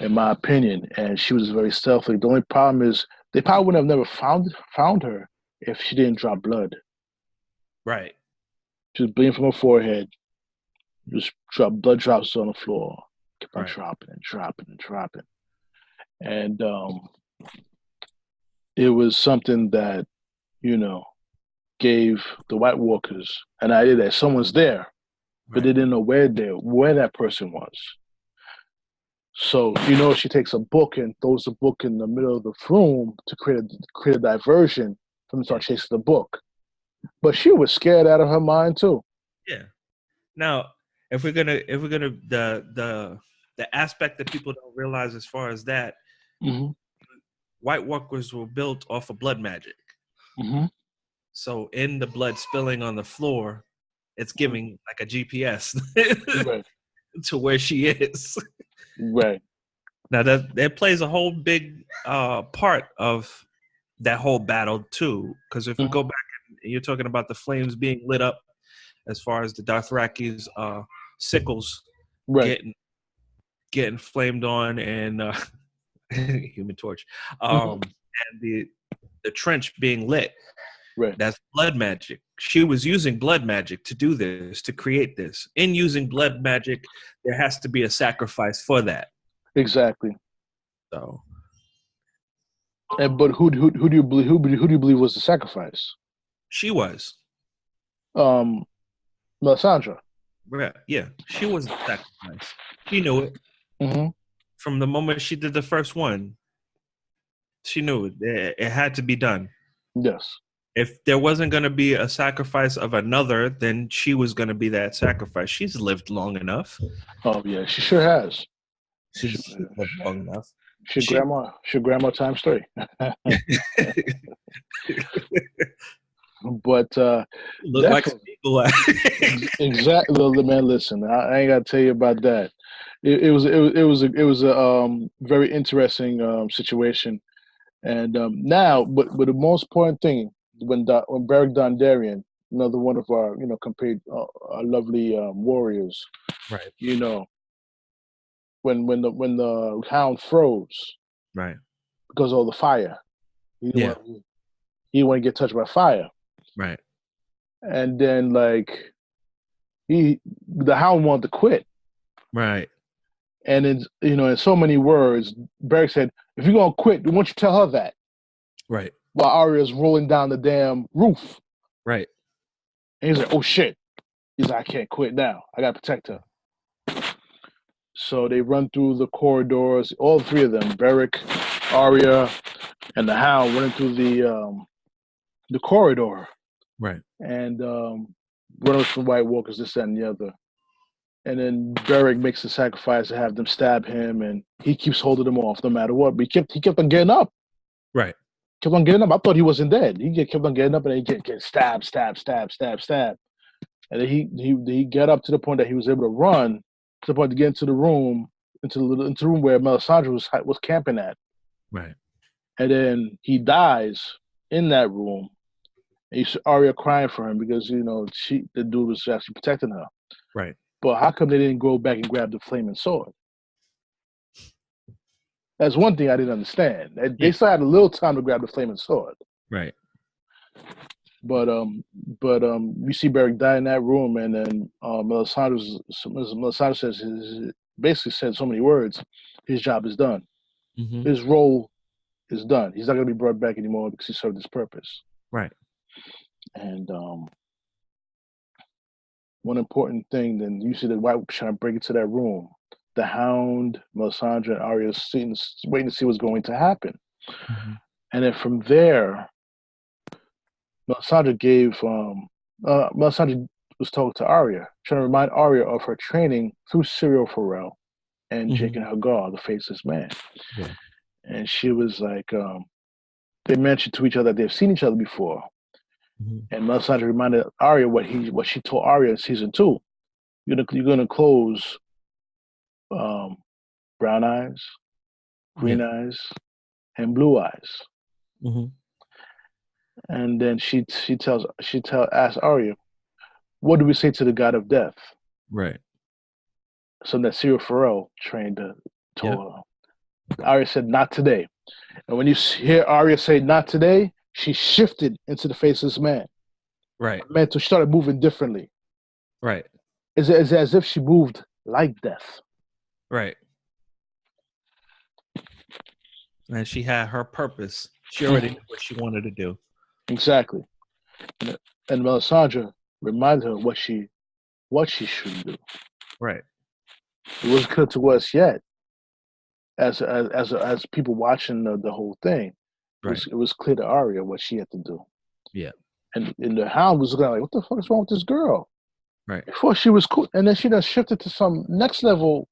In my opinion, and she was very stealthy. The only problem is they probably would have never found her if she didn't drop blood. Right. She was bleeding from her forehead. Just blood drops on the floor. Kept on dropping and dropping and dropping. And it was something that, gave the White Walkers an idea that someone's there, but they didn't know where that person was. So, she takes a book and throws the book in the middle of the room to create a diversion for them to start chasing the book. But she was scared out of her mind too. Yeah. Now, if we're gonna the aspect that people don't realize as far as that, White Walkers were built off of blood magic. Mm-hmm. So in the blood spilling on the floor, it's giving like a GPS to where she is. Right. Now that plays a whole big part of that whole battle too. Because if we go back, and you're talking about the flames being lit up, as far as the Dothraki's sickles getting flamed on, and Human Torch, and the trench being lit. Right. That's blood magic. She was using blood magic to do this, to create this. In using blood magic, there has to be a sacrifice for that. Exactly. So, but who do you believe? Who do you believe was the sacrifice? She was. Melisandre. Yeah, she was the sacrifice. She knew it. Mm-hmm. From the moment she did the first one, she knew it. It had to be done. Yes. If there wasn't going to be a sacrifice of another, then she was going to be that sacrifice. She's lived long enough. Oh yeah, she sure has. She's lived long enough. She grandma times 3. But look like exactly, man. Listen, I ain't got to tell you about that. It was a very interesting situation, and now, but the most important thing when Beric Dondarrion, another one of our compared our lovely warriors, right? When the Hound froze, right, because of all the fire, he didn't want to get touched by fire. Right. And then the Hound wanted to quit. Right. And in so many words, Beric said, if you're gonna quit, why don't you tell her that? Right. While Arya's rolling down the damn roof. Right. And he's like, oh shit. He's like, I can't quit now. I gotta protect her. So they run through the corridors, all 3 of them, Beric, Arya, and the Hound running through the corridor. Right. And runners from White Walkers, this, that, and the other. And then Beric makes the sacrifice to have them stab him, and he keeps holding them off no matter what. But he kept on getting up. Right. Kept on getting up. I thought he wasn't dead. He kept on getting up, and then he get stab. And then he got up to the point that he was able to run to the point to get into the room, into the room where Melisandre was camping at. Right. And then he dies in that room. And you see Arya crying for him because the dude was actually protecting her. Right. But how come they didn't go back and grab the flaming sword? That's one thing I didn't understand. They still had a little time to grab the flaming sword. Right. But you see Beric die in that room, and then Melisandre says basically said so many words. His job is done. Mm-hmm. His role is done. He's not going to be brought back anymore because he served his purpose. Right. And one important thing, then you see the White trying to break into that room. The Hound, Melisandre, and Arya sitting, waiting to see what's going to happen. Mm-hmm. And then from there, Melisandre Melisandre was told to Arya, trying to remind Arya of her training through Syrio Forel and Mm-hmm. Jaqen H'ghar, the Faceless Man. Yeah. And she was like, they mentioned to each other that they've seen each other before. Mm-hmm. And Melisandre reminded Arya what she told Arya in season 2. You're gonna close brown eyes, green Yeah. eyes, and blue eyes. Mm-hmm. And then asks Arya, what do we say to the god of death? Right. Something that Syrio Forel trained Yep. told her. Arya said, not today. And when you hear Arya say, not today, she shifted into the Faceless Man. Right. She started moving differently. Right. It's as if she moved like death. Right. And she had her purpose. She already knew what she wanted to do. Exactly. And Melisandre reminded her what she should do. Right. It wasn't clear to us yet, as people watching the whole thing. Right. It was clear to Arya what she had to do. Yeah. And the Hound was going like, what the fuck is wrong with this girl? Right. Before she was cool, and then she done shifted to some next level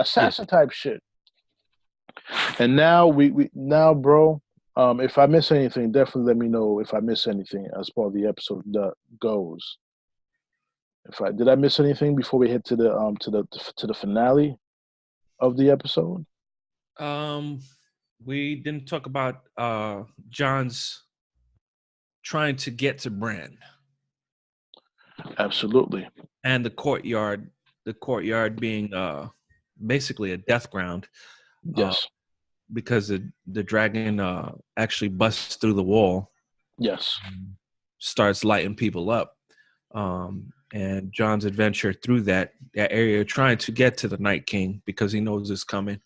assassin type shit. And now now, bro. If I miss anything, definitely let me know if I miss anything as part of the episode that goes. Did I miss anything before we hit to the finale of the episode? We didn't talk about John's trying to get to Bran. Absolutely. And the courtyard being basically a death ground. Yes. Because the dragon actually busts through the wall. Yes. Starts lighting people up. And John's adventure through that area, trying to get to the Night King because he knows it's coming.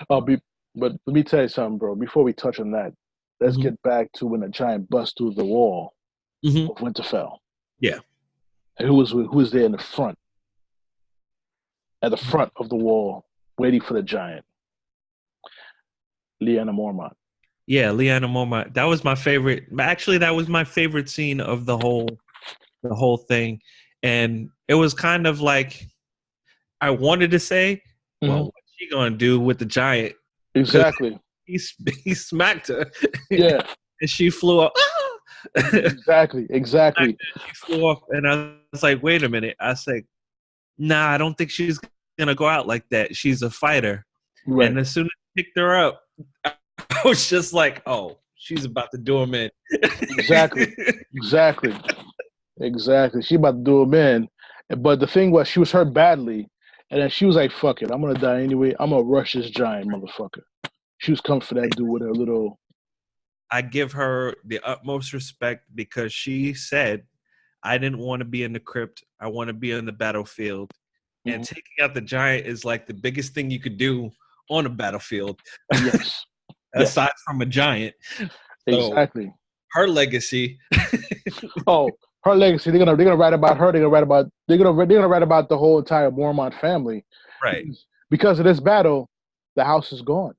But let me tell you something, bro. Before we touch on that, let's get back to when the giant bust through the wall of Winterfell. Yeah. And who was there in the front? At the front of the wall, waiting for the giant. Lyanna Mormont. Yeah, Lyanna Mormont. That was my favorite. Actually, that was my favorite scene of the whole thing. And it was kind of like I wanted to say, well, what's she gonna do with the giant? Exactly. He smacked her. Yeah. And she flew up. Exactly. She flew off, and I was like, wait a minute. I said, nah, I don't think she's gonna go out like that. She's a fighter. Right. And as soon as I picked her up, I was just like, oh, she's about to do him in. Exactly. She about to do him in. But the thing was, she was hurt badly. And then she was like, fuck it. I'm going to die anyway. I'm going to rush this giant motherfucker. She was coming for that dude with her little... I give her the utmost respect because she said, I didn't want to be in the crypt. I want to be on the battlefield. And taking out the giant is like the biggest thing you could do on a battlefield. Yes. Aside from a giant. Exactly. So her legacy. Her legacy. They're gonna write about her. They're gonna write about the whole entire Mormont family. Right. Because of this battle, the house is gone.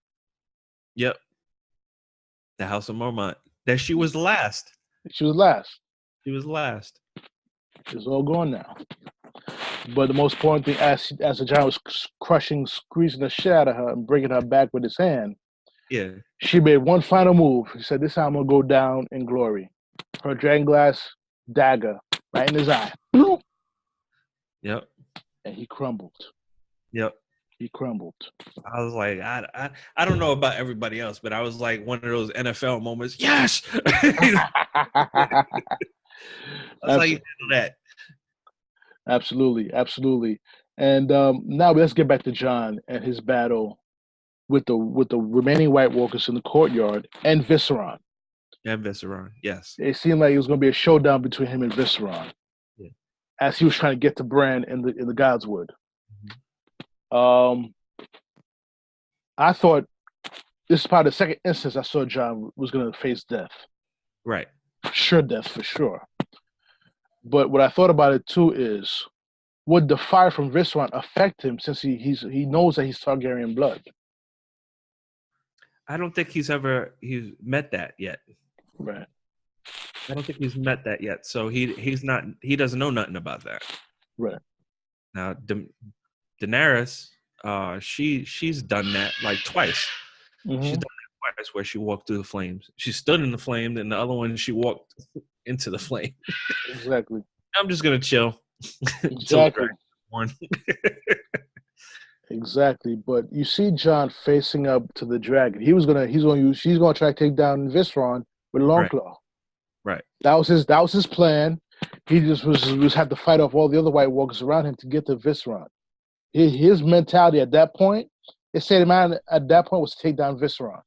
Yep. The House of Mormont. That she was last. She was last. It's all gone now. But the most important thing, as the giant was crushing, squeezing the shit out of her and bringing her back with his hand, she made one final move. She said, this time I'm going to go down in glory. Her dragon glass dagger right in his eye. Bloop! Yep. And he crumbled. Yep. He crumbled. I was like, I don't know about everybody else, but I was like one of those NFL moments. Yes! That's how you handle that. Absolutely. And now let's get back to Jon and his battle with the remaining White Walkers in the courtyard and Visceron. Yes. It seemed like it was going to be a showdown between him and Visceron, as he was trying to get to Bran in the Godswood. I thought this is probably the second instance I saw John was going to face death. Right. Sure, death for sure. But what I thought about it too is, would the fire from Visceron affect him since he knows that he's Targaryen blood? I don't think he's met that yet. Right. I don't think he's met that yet. So he doesn't know nothing about that. Right. Now Daenerys, she's done that like twice. Mm-hmm. She's done that twice where she walked through the flames. She stood in the flames, and the other one she walked into the flame. Exactly. I'm just gonna chill. Exactly. One. Exactly. But you see John facing up to the dragon. She's gonna try to take down Visceron with Longclaw. Right. That was his plan. He just was had to fight off all the other White Walkers around him to get to Visceron. His mentality at that point, his state of mind at that point was to take down Visceron.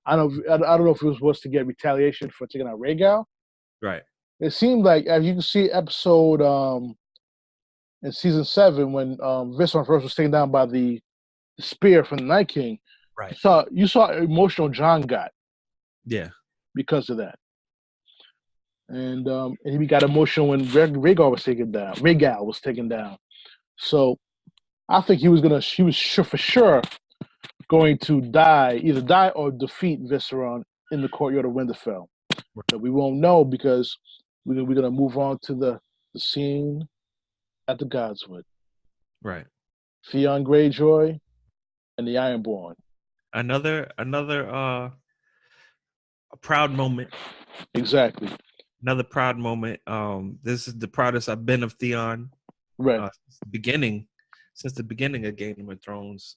I don't know if it was to get retaliation for taking out Rhaegal. Right. It seemed like, as you can see, episode in season 7 when Visceron first was taken down by the spear from the Night King. Right. You saw how emotional John got. Yeah. Because of that. And he got emotional when Rhaegal was taken down. Rhaegal was taken down. So I think he was for sure going to either die or defeat Visceron in the courtyard of Winterfell. Right. But we won't know because we're gonna move on to the scene at the Godswood. Right. Theon Greyjoy and the Ironborn. Another a proud moment. Exactly. Another proud moment. This is the proudest I've been of Theon. Right. Since the beginning of Game of Thrones.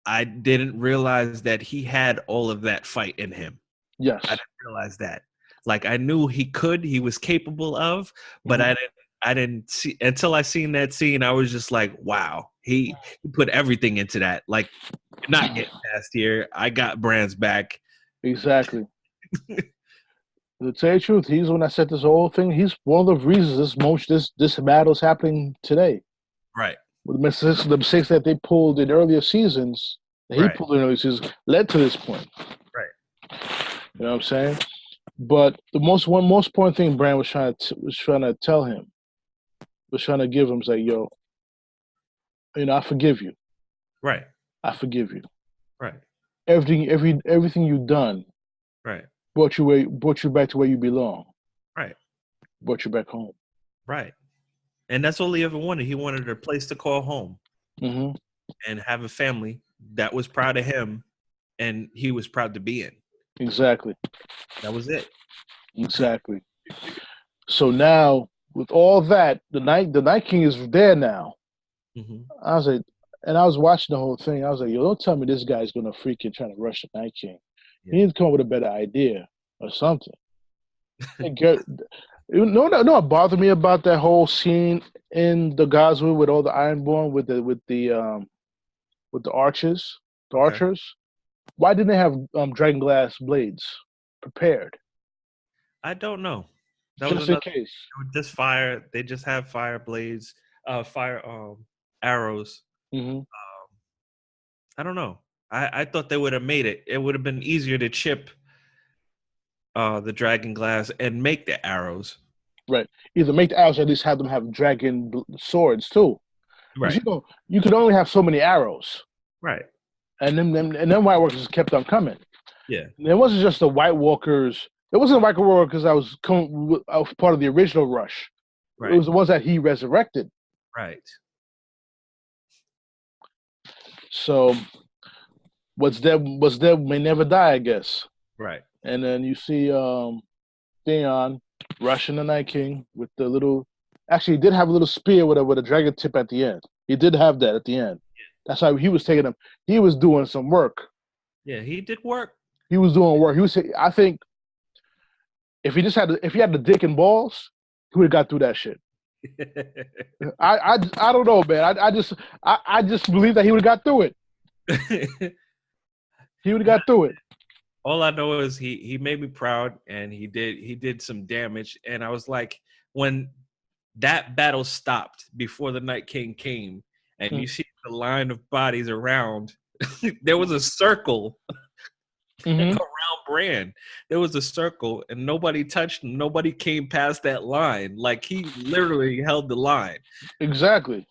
I didn't realize that he had all of that fight in him. Yes. I didn't realize that. Like, I knew he was capable of, but I didn't see until I seen that scene. I was just like, wow, he put everything into that. Like, you're not getting past here. I got Bran's back. Exactly. To tell you the truth, he's the one that set this whole thing. He's one of the reasons this battle is happening today. Right. The mistakes that they pulled in earlier seasons, pulled in earlier seasons, led to this point. Right. You know what I'm saying? But the most important thing Bran was trying to tell him, was trying to give him, was like, yo, I forgive you. Right. I forgive you. Right. Everything you've done. Right. Brought you back to where you belong. Right. Brought you back home. Right. And that's all he ever wanted. He wanted a place to call home. Mm-hmm. And have a family that was proud of him and he was proud to be in. Exactly. That was it. Exactly. So now, with all that, the Night King is there now. Mm-hmm. I was like, and I was watching the whole thing. I was like, yo, don't tell me this guy's gonna freaking try to rush the Night King. Yeah. He needs to come up with a better idea or something. What bothered me about that whole scene in the Godswood with all the Ironborn with the archers, archers. Why didn't they have dragon glass blades prepared? I don't know. That just in case. Just fire. They just have fire blades, arrows. Mm-hmm. I don't know. I thought they would have made it. It would have been easier to chip the dragon glass and make the arrows. Right. Either make the arrows or at least have them have dragon swords too. Right. You could only have so many arrows. Right. And then White Walkers kept on coming. Yeah. And it wasn't just the White Walkers. It wasn't the White Walkers that was part of the original rush. Right. It was the ones that he resurrected. Right. So what's dead may never die, I guess. Right. And then you see Theon rushing the Night King with the little. Actually, he did have a little spear with a dragon tip at the end. He did have that at the end. That's why he was taking him. He was doing some work. Yeah, he did work. He was doing work. I think, if he had the dick and balls, he would have got through that shit. I don't know, man. I just believe that he would have got through it. He would have got through it. All I know is he made me proud, and he did some damage. And I was like, when that battle stopped before the Night King came, and you see the line of bodies around, There was a circle Mm-hmm. around Bran. There was a circle, and nobody touched him. Nobody came past that line. Like, he literally held the line. Exactly.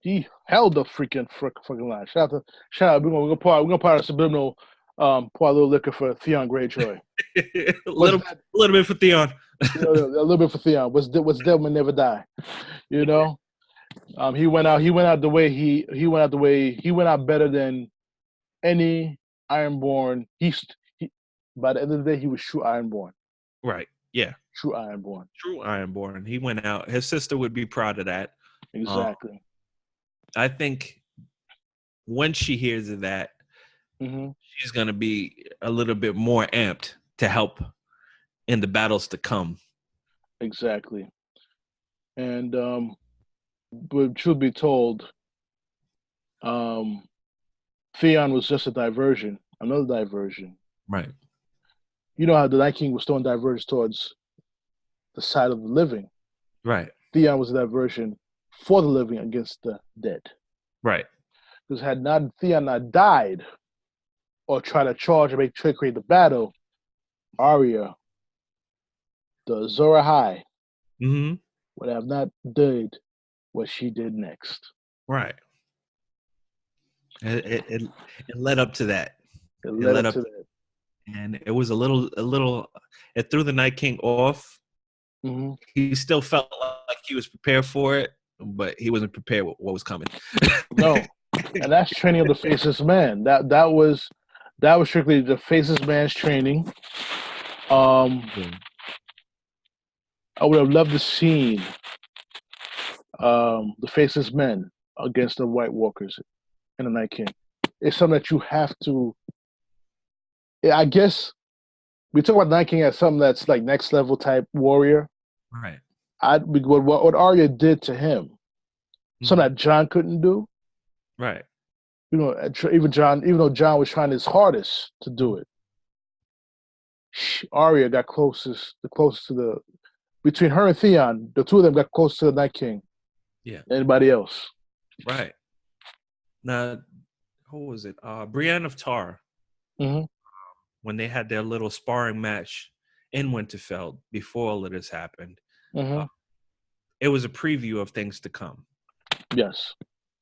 He held the fucking line. Shout out. We're gonna pour out a subliminal pour a little liquor for Theon Greyjoy. a What's little, that? a little bit for Theon. A little bit for Theon. What's dead will never die. You know. He went out. He went out the way he went out the way he went out better than any Ironborn. He by the end of the day he was true Ironborn. Right. Yeah. True Ironborn. True Ironborn. He went out. His sister would be proud of that. Exactly. I think when she hears of that, she's going to be a little bit more amped to help in the battles to come. Exactly. And but truth be told, Theon was just a diversion, another diversion. Right. You know how the Night King was throwing diversions towards the side of the living. Right. Theon was a diversion for the living against the dead. Right. Because had not Theon not died or tried to charge and create the battle, Arya, the Azor Ahai, would have not did what she did next. Right. It led up to that. It led up to that. And it was a little. It threw the Night King off. He still felt like he was prepared for it, but he wasn't prepared with what was coming. No, and that's training of the faceless man. That was strictly the faceless man's training. I would have loved to seen the faceless men against the White Walkers and the Night King. It's something that you have to. I guess we talk about Night King as something that's like next level type warrior. Right. What Arya did to him, something that Jon couldn't do. Right. You know, even though Jon was trying his hardest to do it, Arya got closest to the between her and Theon. The two of them got close to the Night King. Yeah. Anybody else? Right. Now, who was it? Brienne of Tar. When they had their little sparring match in Winterfell before all of this happened, it was a preview of things to come. Yes.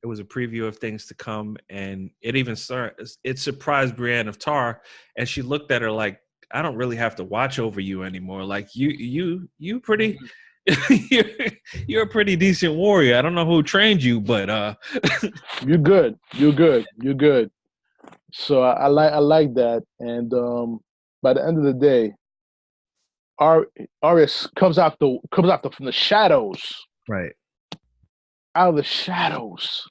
It was a preview of things to come, and it surprised Brienne of Tar, and she looked at her like, I don't really have to watch over you anymore. Like, you pretty, you're a pretty decent warrior. I don't know who trained you, but you're good. So I like that, and by the end of the day, Arya comes out from the shadows, right, out of the shadows,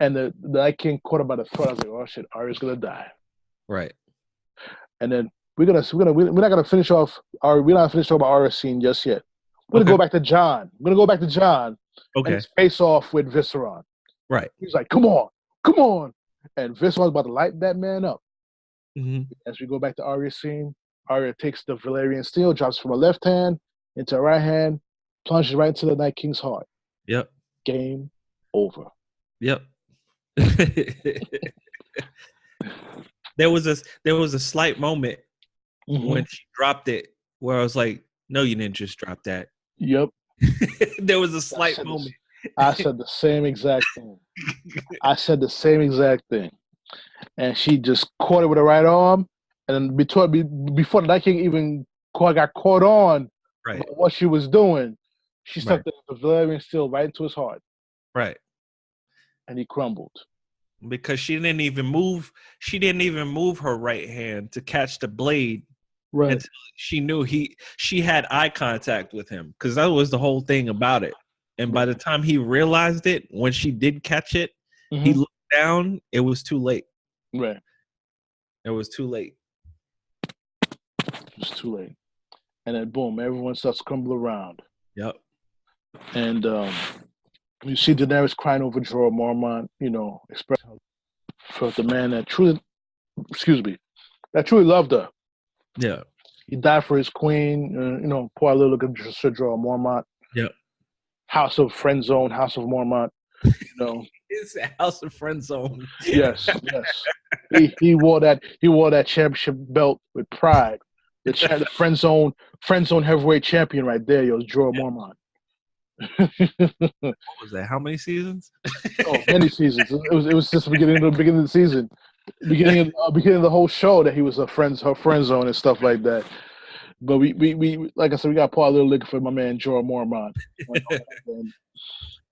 and the Night King caught her by the throat. I was like, oh shit, Arya's gonna die, right, and then we're not gonna finish off Arya's scene just yet. We're gonna go back to Jon. Okay. And his face off with Visceron. Right. He's like, come on. And Visceron's about to light that man up. As we go back to Arya's scene, Arya takes the Valyrian steel, drops from her left hand into her right hand, plunges right into the Night King's heart. Yep. Game over. Yep. There was a slight moment when she dropped it where I was like, no, you didn't just drop that. Yep. There was a slight moment. I said the same exact thing. And she just caught it with her right arm. And then before the Night King even got caught on what she was doing, she stuck the Valyrian steel right into his heart. Right. And he crumbled. Because she didn't even move her right hand to catch the blade. Right. Until she knew she had eye contact with him, because that was the whole thing about it. And by the time he realized it, when she did catch it, he looked down. It was too late. Right. It was too late. It was too late. And then boom, everyone starts to crumble around. Yep. And you see Daenerys crying over Jorah Mormont, expressing for the man that truly loved her. Yeah. He died for his queen, poor little Sir Jorah Mormont. Yep. House of Friend Zone, House of Mormont, It's a House of Friend Zone. Yes, yes. He wore that championship belt with pride. The friend zone heavyweight champion right there, yo, Joe Mormont. What was that? How many seasons? Oh, many seasons. It was just the beginning of the season, beginning of the whole show that he was her friend zone and stuff like that. But we like I said, we got Paul Little Lick for my man Joe Mormont,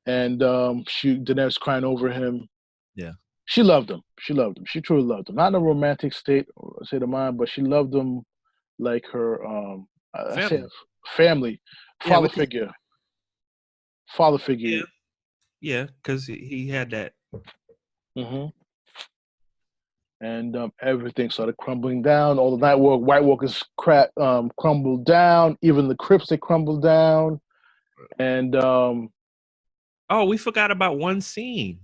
and she Daenerys crying over him. Yeah. She loved him. She loved him. She truly loved him. Not in a romantic state of mind, but she loved him like her I say Family. family, Yeah, father figure. Father figure. Yeah, because he had that. Mm-hmm. And everything started crumbling down. All the White Walkers crumbled down. Even the Crips, they crumbled down. And Oh, we forgot about one scene.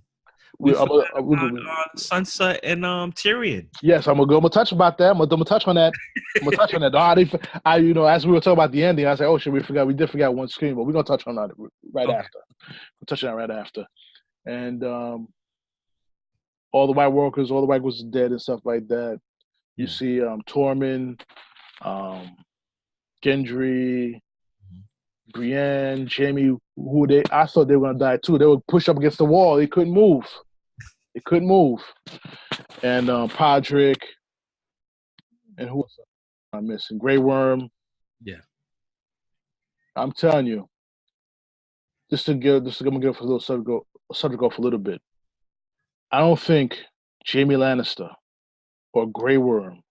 we, We I'm, forgot I'm, about Sansa and Tyrion. yes, I'm gonna touch about that. I'm gonna touch on that. I'm gonna touch on that. As we were talking about the ending, I said, "Oh shit, we did forget one screen, but we're gonna touch on that right Okay. after. We'll touch on that right after." And all the White Walkers are dead and stuff like that. You see Tormund, Gendry, Brienne, Jamie, I thought they were gonna die too. They would push up against the wall. They couldn't move. And Podrick, and who else I'm missing? Grey Worm. Yeah. I'm telling you, I'm gonna give a little subject off a little bit. I don't think Jamie Lannister or Grey Worm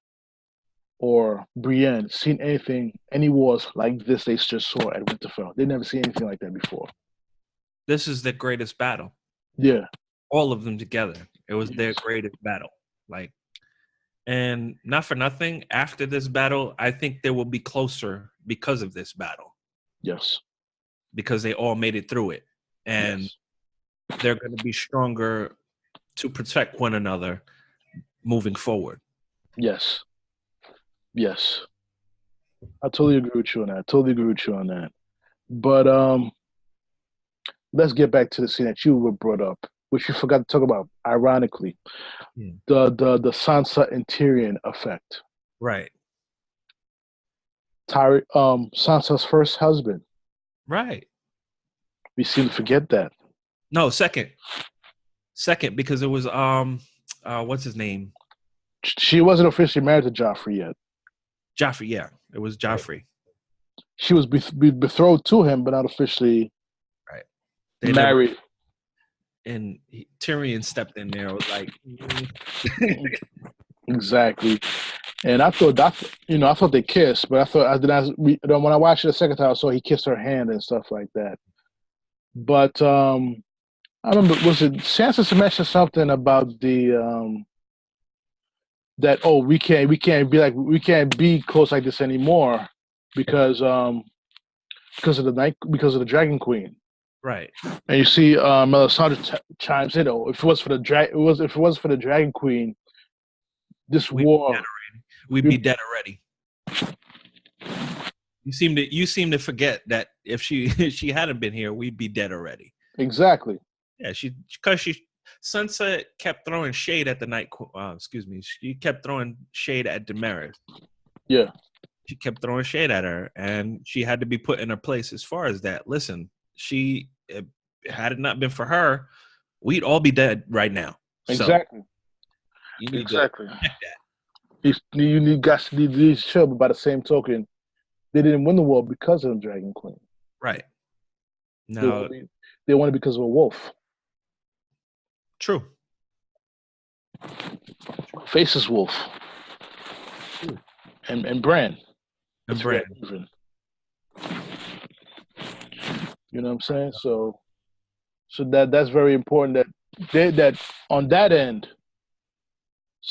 or Brienne seen any wars like this they just saw at Winterfell. They never seen anything like that before. This is the greatest battle. Yeah. All of them together. It was their greatest battle. Like, and not for nothing, after this battle, I think they will be closer because of this battle. Yes. Because they all made it through it. And they're going to be stronger to protect one another moving forward. Yes. Yes. I totally agree with you on that. But let's get back to the scene that you were brought up, which you forgot to talk about, ironically. The Sansa and Tyrion effect. Right. Sansa's first husband. Right. We seem to forget that. No, second, because it was what's his name? She wasn't officially married to Joffrey yet. Joffrey, yeah, it was Joffrey. She was betrothed to him, but not officially married. And Tyrion stepped in there. Was like, exactly. And I thought they kissed, but when I watched it the second time, I saw he kissed her hand and stuff like that. But I remember, was it Sansa mentioned something about the that we can't be close like this anymore because of the Dragon Queen. Right. And you see Melisandre chimes in, if it was for the Dragon Queen, we'd be dead already. You seem to forget that if she hadn't been here, we'd be dead already. Exactly. Yeah, Sansa kept throwing shade at the night. She kept throwing shade at Daenerys. Yeah. She kept throwing shade at her, and she had to be put in her place as far as that. Listen, had it not been for her, we'd all be dead right now. Exactly. So you need to check that. You need to show, but by the same token, they didn't win the war because of the Dragon Queen. Right. No, they won it because of a wolf. True. Faceless wolf. And Bran. And Bran. You know what I'm saying? So that's very important that on that end,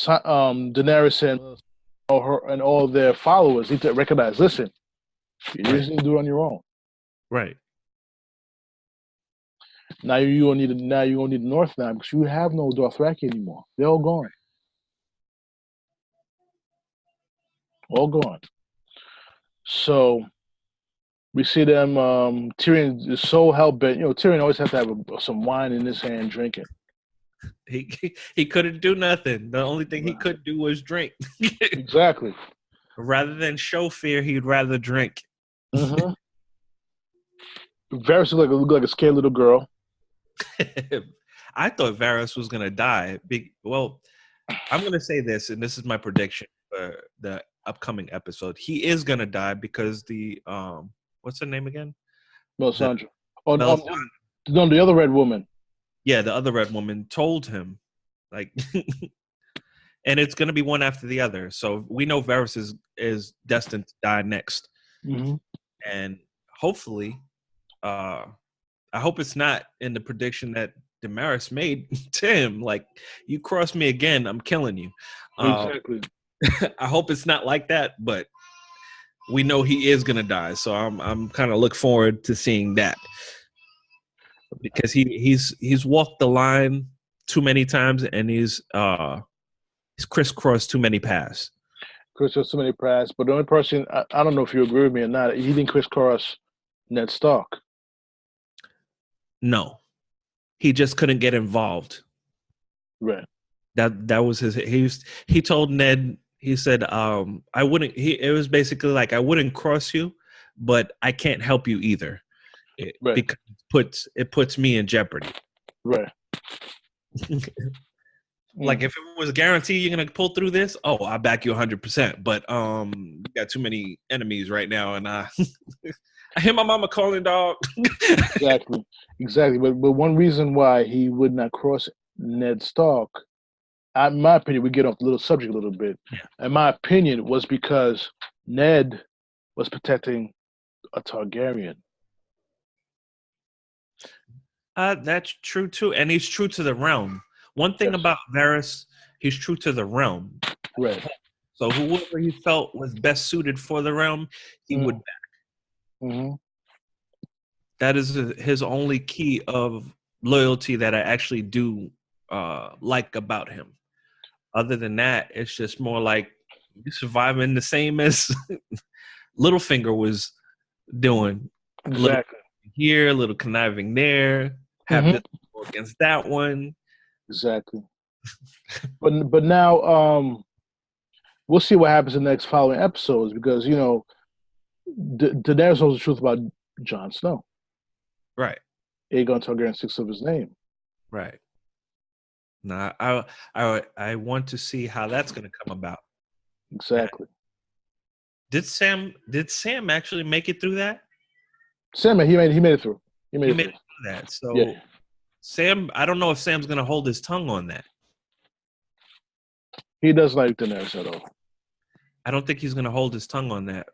Daenerys and all their followers need to recognize. Listen, you just need to do it on your own. Right. Now you don't need the North now because you have no Dothraki anymore. They're all gone. All gone. So we see them. Tyrion is so hell bent. Tyrion always has to have some wine in his hand, drinking. He couldn't do nothing. The only thing he could do was drink. Exactly. Rather than show fear, he'd rather drink. Mm-hmm. Varys looked like a scared little girl. I thought Varys was gonna die. Well, I'm gonna say this, and this is my prediction for the upcoming episode. He is gonna die because the what's her name again? Melisandre. Oh, Melisandre. no, the other red woman. Yeah, the other red woman told him, like, and it's gonna be one after the other. So we know Varys is destined to die next, Mm-hmm. and hopefully, I hope it's not in the prediction that Daenerys made to him. Like, you cross me again, I'm killing you. Exactly. I hope it's not like that, but we know he is gonna die. So I'm kind of look forward to seeing that because he's walked the line too many times and he's crisscrossed too many paths. Crisscross too many paths, but the only person I don't know if you agree with me or not, he didn't crisscross Ned Stark. No, he just couldn't get involved. Right. That was his. He told Ned. He said, "I wouldn't." It was basically like, "I wouldn't cross you, but I can't help you either, Right. because it puts me in jeopardy." Right. Like if it was a guarantee you're gonna pull through this, I back you 100%. But you got too many enemies right now, and I hear my mama calling, dog. Exactly. But one reason why he would not cross Ned Stark, in my opinion, we get off the little subject a little bit. Yeah. In my opinion, was because Ned was protecting a Targaryen. That's true too, and he's true to the realm. One thing about Varys, he's true to the realm. Right. So whoever he felt was best suited for the realm, he would back. Mm-hmm. That is his only key of loyalty that I actually do like about him. Other than that, it's just more like you surviving the same as Littlefinger was doing. Exactly. Little here, a little conniving there. Have this against that one. Exactly. but now we'll see what happens in the next following episodes because Daenerys knows the truth about Jon Snow. Right. Aegon Targaryen, 6 of his name. Right. Now I want to see how that's going to come about. Exactly. Did Sam actually make it through that? Sam, he made it through. He made it through that. So yeah. Sam, I don't know if Sam's going to hold his tongue on that. He does like Daenerys at all. I don't think he's going to hold his tongue on that.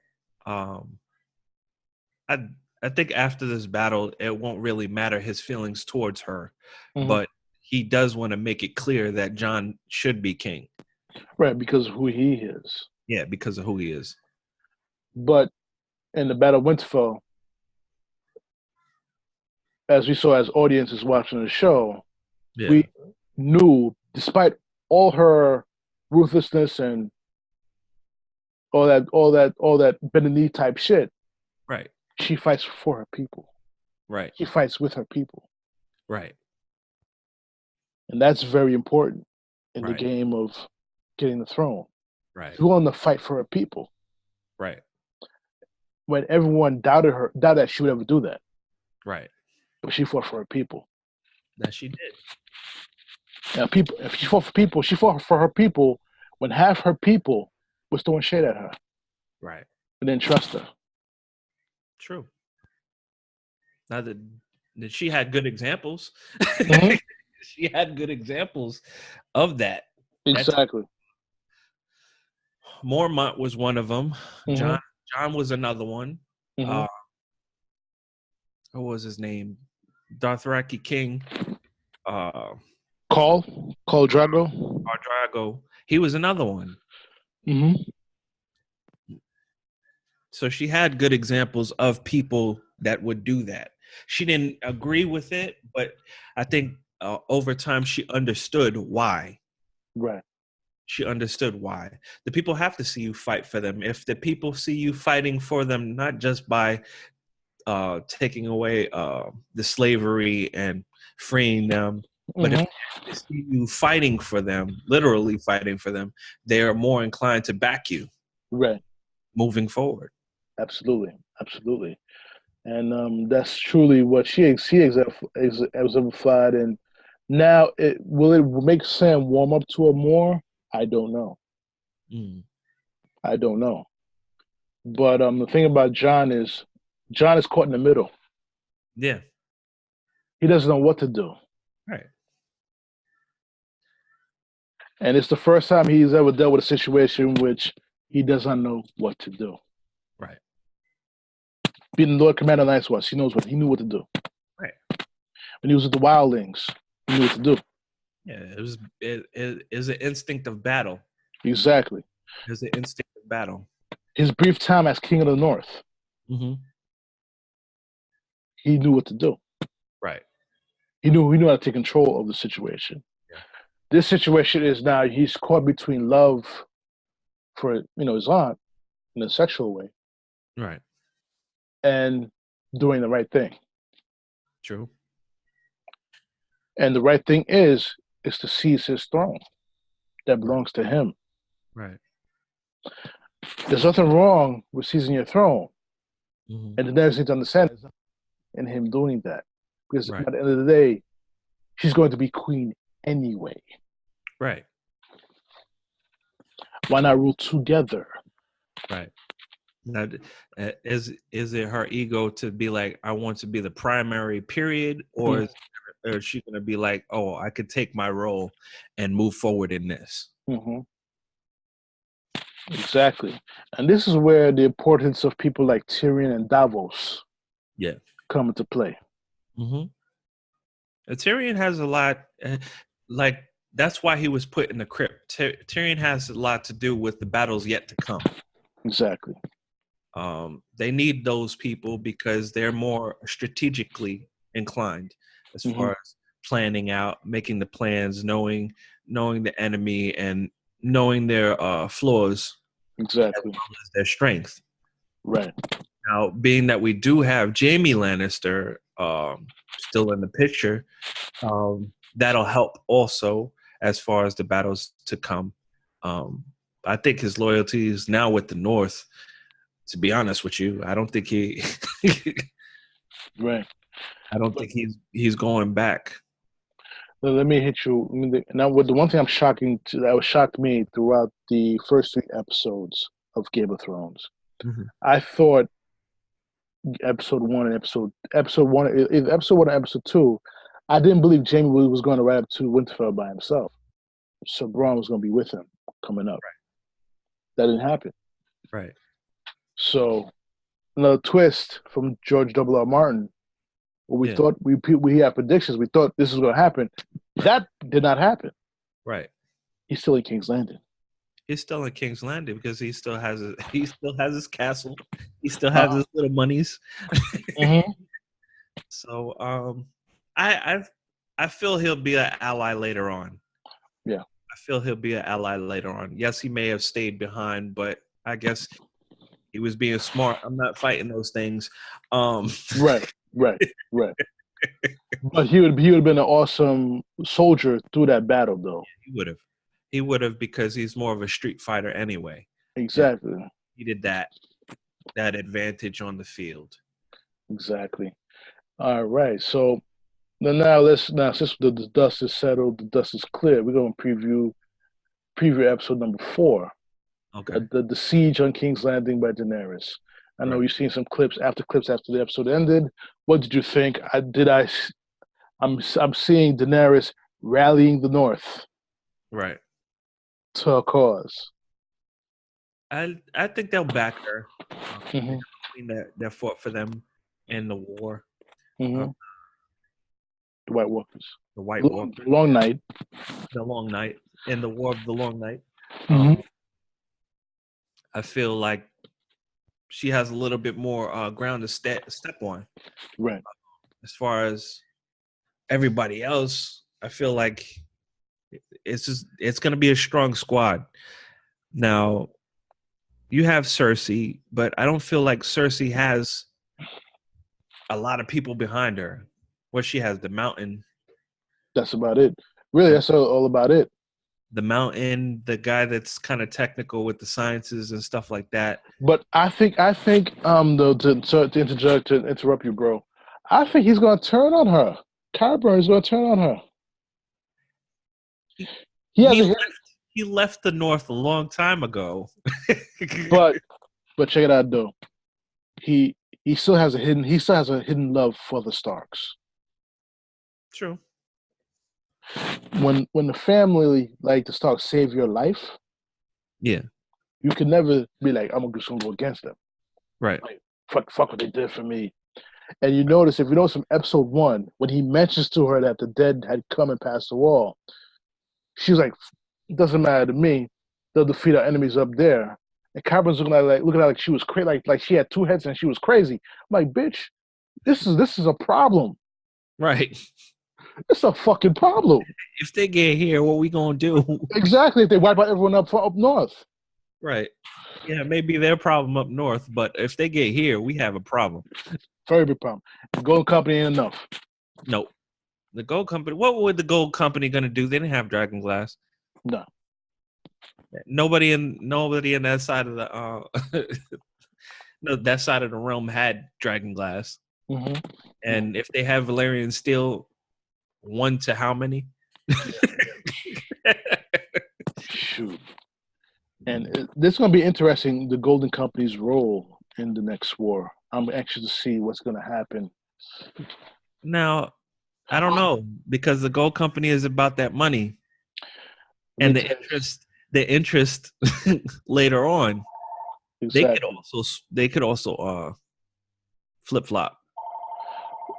I think after this battle, it won't really matter his feelings towards her, but he does want to make it clear that Jon should be king. Right, because of who he is. Yeah, because of who he is. But in the Battle of Winterfell, as we saw as audiences watching the show, we knew, despite all her ruthlessness and all that bend-the-knee type shit, right, she fights for her people. Right. She fights with her people. Right. And that's very important in the game of getting the throne. Right. She's willing to fight for her people. Right. When everyone doubted that she would ever do that. Right. But she fought for her people. That she did. Now, if she fought for people, she fought for her people when half her people was throwing shade at her. Right. And didn't trust her. True. Now that she had good examples. She had good examples of that. Exactly. Mormont was one of them. John was another one. What was his name? Dothraki King. Khal Drago. Drago. He was another one. So she had good examples of people that would do that. She didn't agree with it, but I think over time she understood why. Right. She understood why. The people have to see you fight for them. If the people see you fighting for them, not just by taking away the slavery and freeing them, But if Hmm. they see you fighting for them, literally fighting for them, they are more inclined to back you Right. moving forward. Absolutely. Absolutely. And that's truly what she exemplified. And now, will it make Sam warm up to her more? I don't know. Mm. I don't know. But the thing about John is caught in the middle. Yeah, He doesn't know what to do, right, and it's the first time he's ever dealt with a situation which he does not know what to do. right, Being the Lord Commander of Night Watch, he knew what to do. right. When he was with the Wildlings, he knew what to do. Yeah, it is an instinct of battle. Exactly. There's an instinct of battle. His brief time as King of the North, Mm-hmm. he knew what to do. Right. He knew how to take control of the situation. Yeah. This situation is now he's caught between love for his aunt in a sexual way Right. and doing the right thing. True. And the right thing is to seize his throne that Right. belongs to him. Right. There's nothing wrong with seizing your throne. Mm-hmm. And the next thing to understand is in him doing that. Because Right. at the end of the day, she's going to be queen anyway. Right. Why not rule together? Right. Now, is it her ego to be like, I want to be the primary period, or is she going to be like, oh, I could take my role and move forward in this? Mm-hmm. Exactly. And this is where the importance of people like Tyrion and Davos Yeah. come into play. Mm-hmm. Tyrion has a lot, like that's why he was put in the crypt. Tyrion has a lot to do with the battles yet to come. Exactly. They need those people because they're more strategically inclined as Mm-hmm. far as planning out, making the plans, knowing the enemy, and knowing their flaws as Exactly. well as their strength. Right. Now, being that we do have Jamie Lannister still in the picture, that'll help also as far as the battles to come. I think his loyalty is now with the North. To be honest with you, I don't think Right. I don't think he's going back. Let me hit you. Now, with the one thing that was shocked me throughout the first three episodes of Game of Thrones, Mhm. I thought episode one and episode one, either episode one or episode two, I didn't believe Jamie was going to ride up to Winterfell by himself. So Braun was going to be with him coming up. That didn't happen. Right. So another twist from George W.R. Martin. We Yeah. thought we had predictions. We thought this was going to happen. That did not happen. Right. He's still in King's Landing. He's still in King's Landing because he still has his castle. He still has his little monies. Mm-hmm. So I feel he'll be an ally later on. Yeah. I feel he'll be an ally later on. Yes, he may have stayed behind, but I guess he was being smart. I'm not fighting those things. Right. But he would have been an awesome soldier through that battle, though. He would have because he's more of a street fighter anyway. Exactly. And he needed that advantage on the field. Exactly. All right. So now since the dust is settled, the dust is clear. We're going to preview episode number 4. Okay. The siege on King's Landing by Daenerys. I know Right. you've seen some clips after the episode ended. What did you think? I'm seeing Daenerys rallying the North Right. to her cause. I think they'll back her. Mm-hmm. That fought for them in the war. Mm-hmm. The White Walkers. The White Walkers. Long night. The Long Night. In the War of the Long Night. Mm-hmm. I feel like she has a little bit more ground to step on. Right. As far as everybody else, I feel like it's going to be a strong squad. Now, you have Cersei, but I don't feel like Cersei has a lot of people behind her. What she has, the Mountain. That's about it. Really, The, that's all about it. the mountain, the guy that's kind of technical with the sciences and stuff like that. But though, to interrupt you, bro, I think he's gonna turn on her. Kyburn is gonna turn on her. He, He he hasn't left. hit, He left the North a long time ago. but check it out though. He he still has a hidden love for the Starks. True. When the family like the Starks save your life, Yeah. you can never be like, I'm just gonna go against them. Right. Like fuck what they did for me. And you notice, if you notice from episode 1, when he mentions to her that the dead had come and passed the wall, she was like, "It doesn't matter to me. They'll defeat our enemies up there." And Cyburn's looking at like she was crazy, like she had two heads and she was crazy. I'm like, bitch, this is a problem. Right. It's a fucking problem. If they get here, what we gonna do? Exactly. If they wipe out everyone up north. Right. Yeah, maybe their problem up north, but if they get here, we have a problem. Very big problem. The gold company ain't enough. Nope. The gold company. What were the gold company gonna do? They didn't have dragon glass. No. Nobody in that side of the no, that side of the realm had dragon glass. Mm-hmm. And if they have Valerian steel, 1 to how many? Shoot. And this is going to be interesting, the Golden Company's role in the next war. I'm anxious to see what's going to happen. Now, I don't know, because the gold company is about that money. And the interest later on, exactly. They could also flip flop.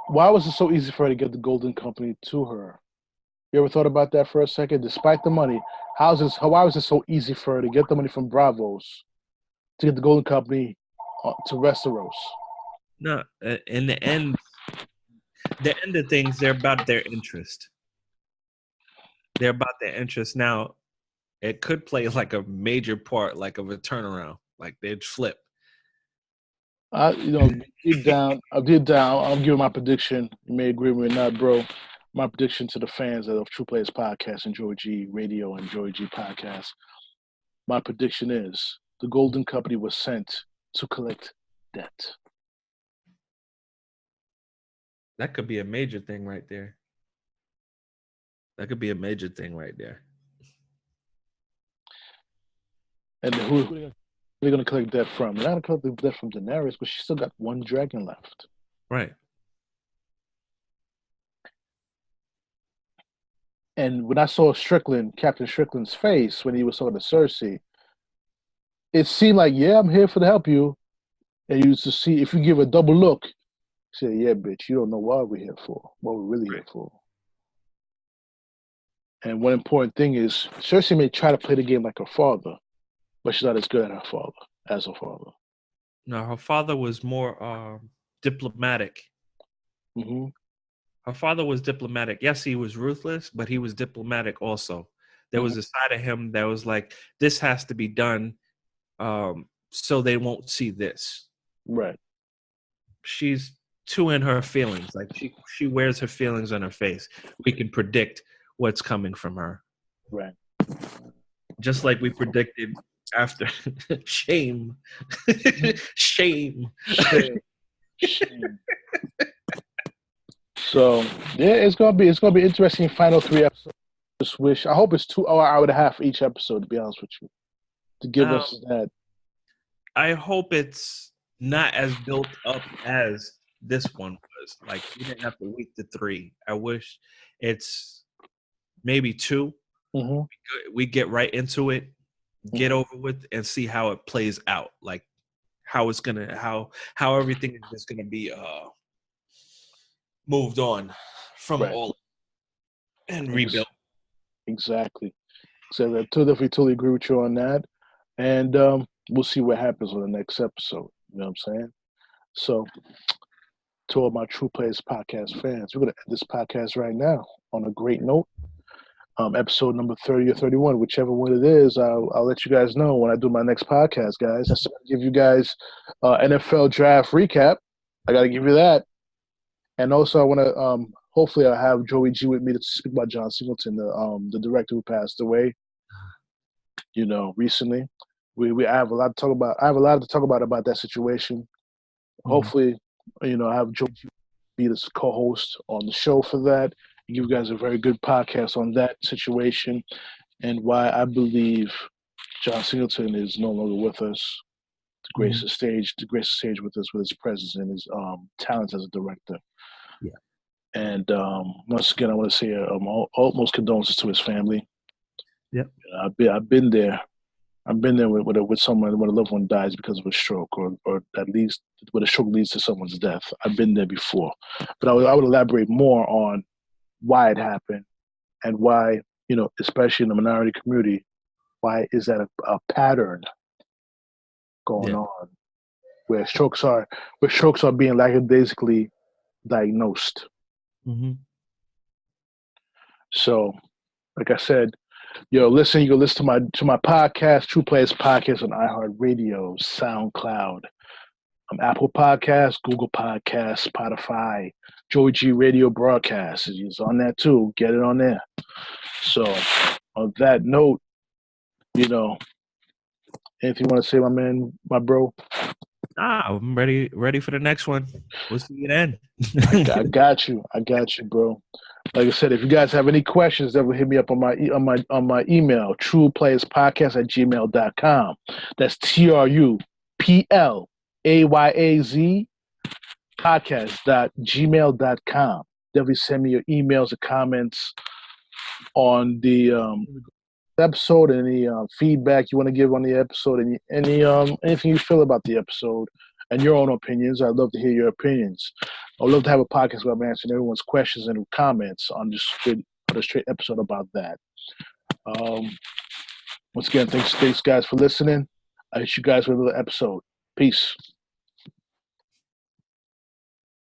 Why was it so easy for her to get the Golden Company to her? You ever thought about that for a second? Despite the money, why was it so easy for her to get the money from Bravos to get the Golden Company to Westeros? No, in the end of things, they're about their interest. They're about their interest. Now, it could play like a major part, like of a turnaround, like they'd flip. Deep down, I'm giving my prediction. You may agree with me or not, bro. My prediction to the fans of True Players Podcast and JoeyG Radio and JoeyG Podcast. My prediction is the Golden Company was sent to collect debt. That could be a major thing right there. And who are they going to collect debt from? They're not going to collect debt from Daenerys, but she still got 1 dragon left. Right. And when I saw Captain Strickland's face when he was talking to Cersei, it seemed like, yeah, I'm here to help you. And you to see, if you give a double look, say, yeah, bitch, you don't know what we're here for, what we're really here for. And one important thing is, Cersei may try to play the game like her father, but she's not as good as her father. No, her father was more diplomatic. Mm-hmm. Her father was diplomatic. Yes, he was ruthless, but he was diplomatic also. There was a side of him that was like, this has to be done so they won't see this. Right. She's too in her feelings. Like she wears her feelings on her face. We can predict what's coming from her. Right. Just like we predicted after shame. Shame. So yeah, it's gonna be interesting. Final 3 episodes. I hope it's 2 hour and a half each episode. To be honest with you, to give us that. I hope it's not as built up as this one was. Like we didn't have to wait to 3. I wish it's maybe 2. Mm-hmm. We get right into it, get over with, and see how it plays out. Like how it's gonna how everything is just gonna be moved on from all and rebuilt. Exactly. So I totally agree with you on that. And we'll see what happens on the next episode. You know what I'm saying? So to all my True Players Podcast fans, we're gonna end this podcast right now on a great note. Episode number 30 or 31, whichever one it is, I'll let you guys know when I do my next podcast, guys. I still give you guys NFL draft recap. I got to give you that. And also, I want to hopefully I'll have Joey G with me to speak about John Singleton, the director who passed away, recently. I have a lot to talk about. I have a lot to talk about that situation. Hopefully, I have Joey G be the co-host on the show for that. And give you guys a very good podcast on that situation and why I believe John Singleton is no longer with us to grace the stage with us with his presence and his talents as a director. Yeah. And once again, I want to say utmost condolences to his family. Yep. I've been there. I've been there with someone when a loved one dies because of a stroke, or at least when a stroke leads to someone's death. I've been there before, but I would elaborate more on why it happened and why, especially in the minority community, why is that a pattern going on where strokes are being lackadaisically diagnosed. So, like I said, you can listen to my podcast, True Players Podcast on iHeartRadio, SoundCloud, Apple Podcasts, Google Podcasts, Spotify, JoeyG Radio Broadcast. It's on that too. Get it on there. So, on that note, anything you want to say, my man, my bro? I'm ready for the next one. We'll see you then. I got you, bro. Like I said, if you guys have any questions, definitely hit me up on my email, trueplayerspodcast@gmail.com. That's TRUPLAYAZ podcast.gmail.com. Definitely send me your emails or comments on the episode, any feedback you want to give on the episode, any anything you feel about the episode and your own opinions. I'd love to hear your opinions. I'd love to have a podcast where I'm answering everyone's questions and comments on a straight episode about that. Once again, thanks guys for listening. I hit you guys with another episode. Peace.